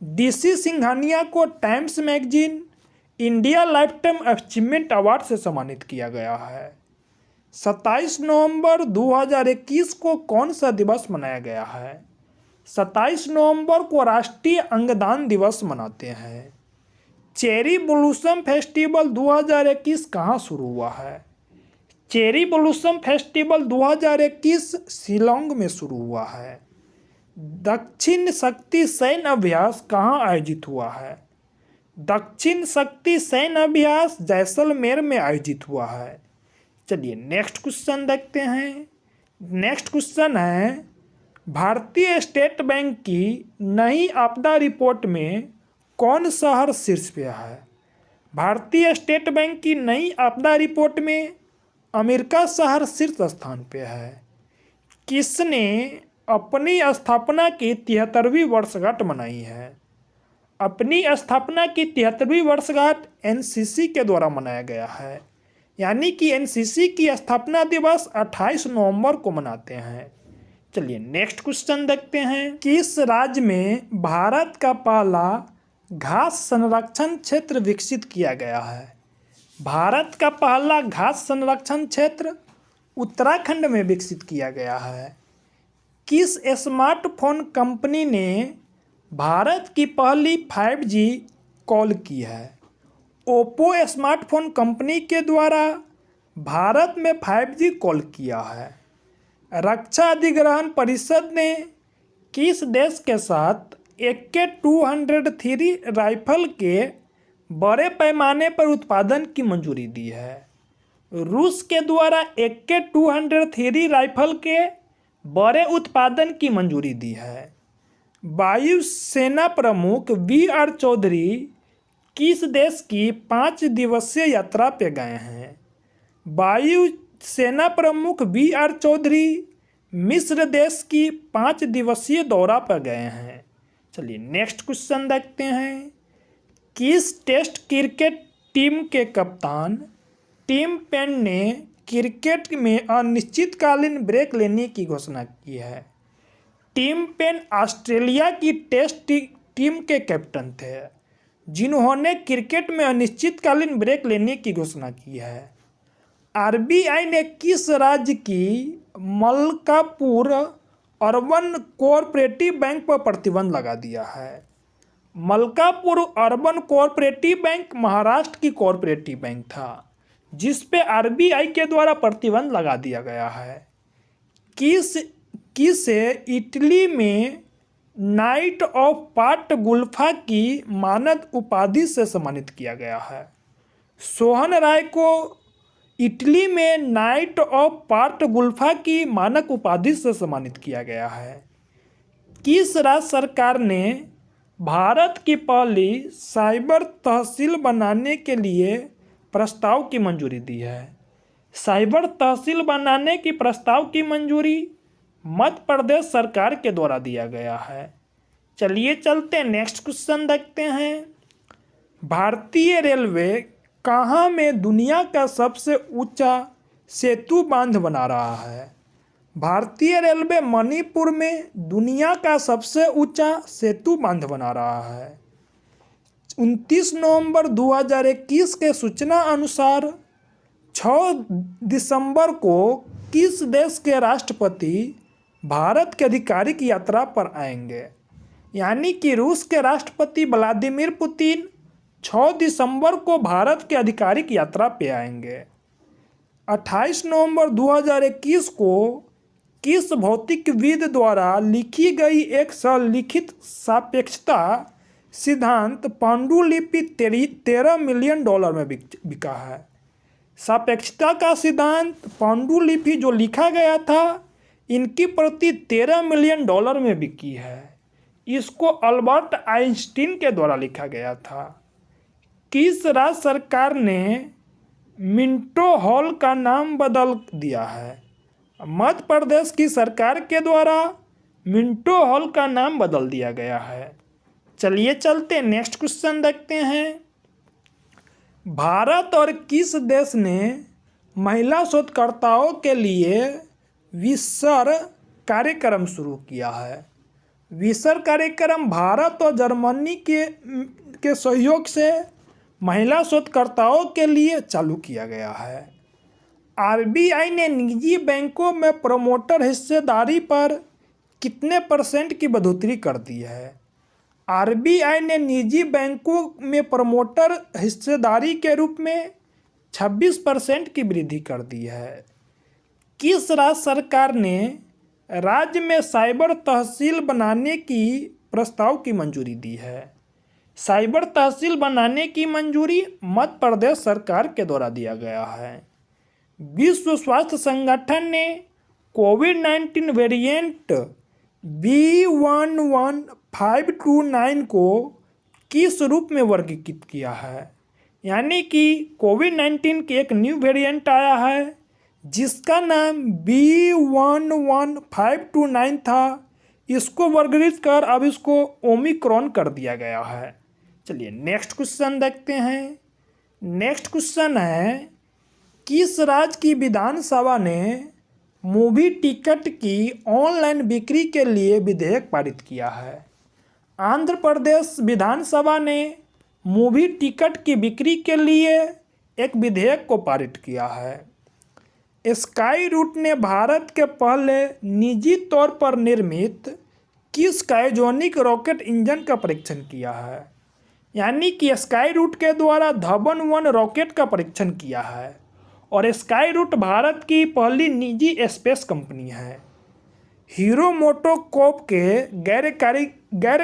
DC सिंघानिया को times magazine India life time achievement award से सम्मानित किया गया है। 27 नवंबर 2021 को कौन सा दिवस मनाया गया है? 27 नवंबर को राष्ट्रीय अंगदान दिवस मनाते हैं। चेरी ब्लॉसम फेस्टिवल 2021 कहाँ शुरू हुआ है? चेरी ब्लॉसम फेस्टिवल 2021 शिलोंग में शुरू हुआ है। दक्षिण शक्ति सैन्य अभ्यास कहाँ आयोजित हुआ है? दक्षिण शक्ति सैन्य अभ्यास जैसलमेर में आयोजित हुआ है। चलिए नेक्स्ट क्वेश्चन देखते हैं। नेक्स्ट क्वेश्चन है, भारतीय स्टेट बैंक की नई आपदा रिपोर्ट में कौन शहर शीर्ष पे है? भारतीय स्टेट बैंक की नई आपदा रिपोर्ट में अमेरिका शहर शीर्ष स्थान पे है। किसने अपनी स्थापना की 73वीं वर्षगांठ मनाई है? अपनी स्थापना की 73वीं वर्षगांठ एनसीसी के द्वारा मनाया गया है। यानी कि एनसीसी की स्थापना दिवस 28 नवंबर को मनाते हैं। चलिए नेक्स्ट क्वेश्चन देखते हैं। किस राज्य में भारत का पहला घास संरक्षण क्षेत्र विकसित किया गया है? भारत का पहला घास संरक्षण क्षेत्र उत्तराखंड में विकसित किया गया है। किस स्मार्टफोन कंपनी ने भारत की पहली 5G कॉल की है? ओप्पो स्मार्टफोन कंपनी के द्वारा भारत में 5G कॉल किया है। रक्षा अधिग्रहण परिषद ने किस देश के साथ AK-203 राइफल के बड़े पैमाने पर उत्पादन की मंजूरी दी है? रूस के द्वारा AK-203 राइफल के बड़े उत्पादन की मंजूरी दी है। वायुसेना प्रमुख VR चौधरी किस देश की 5 दिवसीय यात्रा पे गए हैं? वायुसेना प्रमुख VR चौधरी मिस्र देश की 5 दिवसीय दौरा पर गए हैं। चलिए नेक्स्ट क्वेश्चन देखते हैं। किस टेस्ट क्रिकेट टीम के कप्तान टिम पेन ने क्रिकेट में अनिश्चितकालीन ब्रेक लेने की घोषणा की है? टिम पेन ऑस्ट्रेलिया की टेस्ट टीम के कैप्टन थे जिन्होंने क्रिकेट में अनिश्चितकालीन ब्रेक लेने की घोषणा की है। आरबीआई ने किस राज्य की मलकापुर अर्बन कोऑपरेटिव बैंक पर प्रतिबंध लगा दिया है? Malkapur urban cooperative bank Maharashtra की कोऑपरेटिव बैंक था जिस पे आरबीआई के द्वारा प्रतिबंध लगा दिया गया है। किसे इटली में नाइट ऑफ पाट गुल्फा की मानद उपाधि से सम्मानित किया गया है? सोहन राय को इटली में नाइट ऑफ पाट गुल्फा की मानक उपाधि से सम्मानित किया गया है। किस राज्य सरकार ने भारत की पहली साइबर तहसील बनाने के लिए प्रस्ताव की मंजूरी दी है? साइबर तहसील बनाने की प्रस्ताव की मंजूरी मध्य प्रदेश सरकार के द्वारा दिया गया है। चलिए चलते नेक्स्ट क्वेश्चन देखते हैं। भारतीय रेलवे कहाँ में दुनिया का सबसे ऊंचा सेतु बांध बना रहा है? भारतीय रेलवे मणिपुर में दुनिया का सबसे ऊंचा सेतु बांध बना रहा है। 29 नवंबर 2021 के सूचना अनुसार 6 दिसंबर को किस देश के राष्ट्रपति भारत के आधिकारिक यात्रा पर आएंगे? यानी कि रूस के राष्ट्रपति व्लादिमीर पुतिन 6 दिसंबर को भारत के आधिकारिक यात्रा पे आएंगे। 28 नवंबर 2021 को किस भौतिकविद द्वारा लिखी गई एक सरलिखित सापेक्षता सिद्धांत पांडुलिपि $13 मिलियन में बिका है? सापेक्षता का सिद्धांत पांडुलिपि जो लिखा गया था इनकी प्रति $13 मिलियन में बिकी है। इसको अल्बर्ट आइंस्टीन के द्वारा लिखा गया था। किस राज्य सरकार ने मिंटो हॉल का नाम बदल दिया है? मध्य प्रदेश की सरकार के द्वारा मिंटो हॉल का नाम बदल दिया गया है। चलिए चलते नेक्स्ट क्वेश्चन देखते हैं। भारत और किस देश ने महिला शोधकर्ताओं के लिए विसर कार्यक्रम शुरू किया है? विसर कार्यक्रम भारत और जर्मनी के सहयोग से महिला शोधकर्ताओं के लिए चालू किया गया है। आरबीआई ने निजी बैंकों में प्रमोटर हिस्सेदारी पर कितने % की बढ़ोतरी कर दी है? आरबीआई ने निजी बैंकों में प्रमोटर हिस्सेदारी के रूप में 26% की वृद्धि कर दी है। किस राज्य सरकार ने राज्य में साइबर तहसील बनाने की प्रस्ताव की मंजूरी दी है? साइबर तहसील बनाने की मंजूरी मध्य प्रदेश सरकार के द्वारा दिया गया है। विश्व स्वास्थ्य संगठन ने कोविड-19 वेरिएंट B11529 को किस रूप में वर्गीकृत किया है? यानी कि कोविड-19 की एक न्यू वेरिएंट आया है जिसका नाम B11529 था। इसको वर्गीकृत कर अब इसको ओमिक्रॉन कर दिया गया है। चलिए नेक्स्ट क्वेश्चन देखते हैं। नेक्स्ट क्वेश्चन है, किस राज्य की विधानसभा ने मूवी टिकट की ऑनलाइन बिक्री के लिए विधेयक पारित किया है? आंध्र प्रदेश विधानसभा ने मूवी टिकट की बिक्री के लिए एक विधेयक को पारित किया है। स्काई रूट ने भारत के पहले निजी तौर पर निर्मित किस क्रायोजेनिक रॉकेट इंजन का परीक्षण किया है? यानी कि स्काई रूट के द्वारा धवन-1 रॉकेट का परीक्षण किया है और स्काई रूट भारत की पहली निजी स्पेस कंपनी है। हीरो मोटोकॉर्प के गैर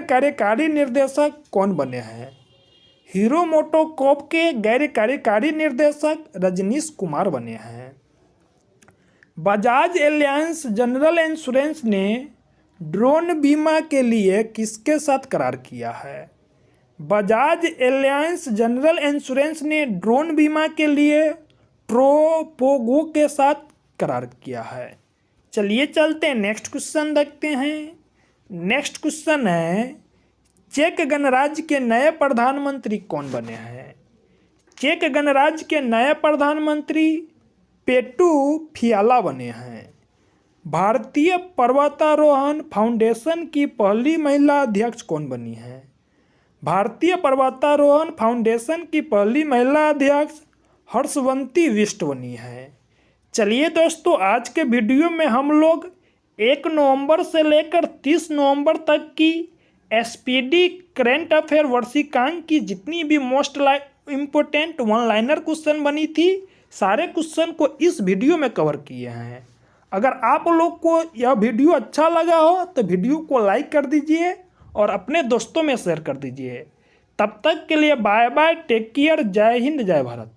कार्यकारी निर्देशक कौन बने हैं? हीरो मोटोकॉर्प के गैर कार्यकारी निर्देशक रजनीश कुमार बने हैं। बजाज एलियांस जनरल इंश्योरेंस ने ड्रोन बीमा के लिए किसके साथ करार किया है? बजाज एलियांस जनरल इंश्योरेंस ने ड्रोन बीमा के लिए ट्रोपोगो के साथ करार किया है। चलिए चलते हैं नेक्स्ट क्वेश्चन देखते हैं। नेक्स्ट क्वेश्चन है, चेक गणराज्य के नए प्रधानमंत्री कौन बने हैं? चेक गणराज्य के नए प्रधानमंत्री पेटू फियाला बने हैं। भारतीय पर्वतारोहण फाउंडेशन की पहली महिला अध्यक्ष कौन बनी है? भारतीय पर्वतारोहण फाउंडेशन की पहली महिला अध्यक्ष हर्षवंती बिष्ट बनी है। चलिए दोस्तों, आज के वीडियो में हम लोग 1 नवंबर से लेकर 30 नवंबर तक की SPD करेंट अफेयर वर्षिकांक की जितनी भी most important one liner question बनी थी, सारे क्वेश्चन को इस वीडियो में कवर किए हैं। अगर आप लोग को यह वीडियो अच्छा लगा हो तो वीडियो को लाइक कर दीजिए और अपने दोस्तों में शेयर कर दीजिए। तब तक के लिए बाय बाय, टेक केयर, जय हिंद, जय भारत।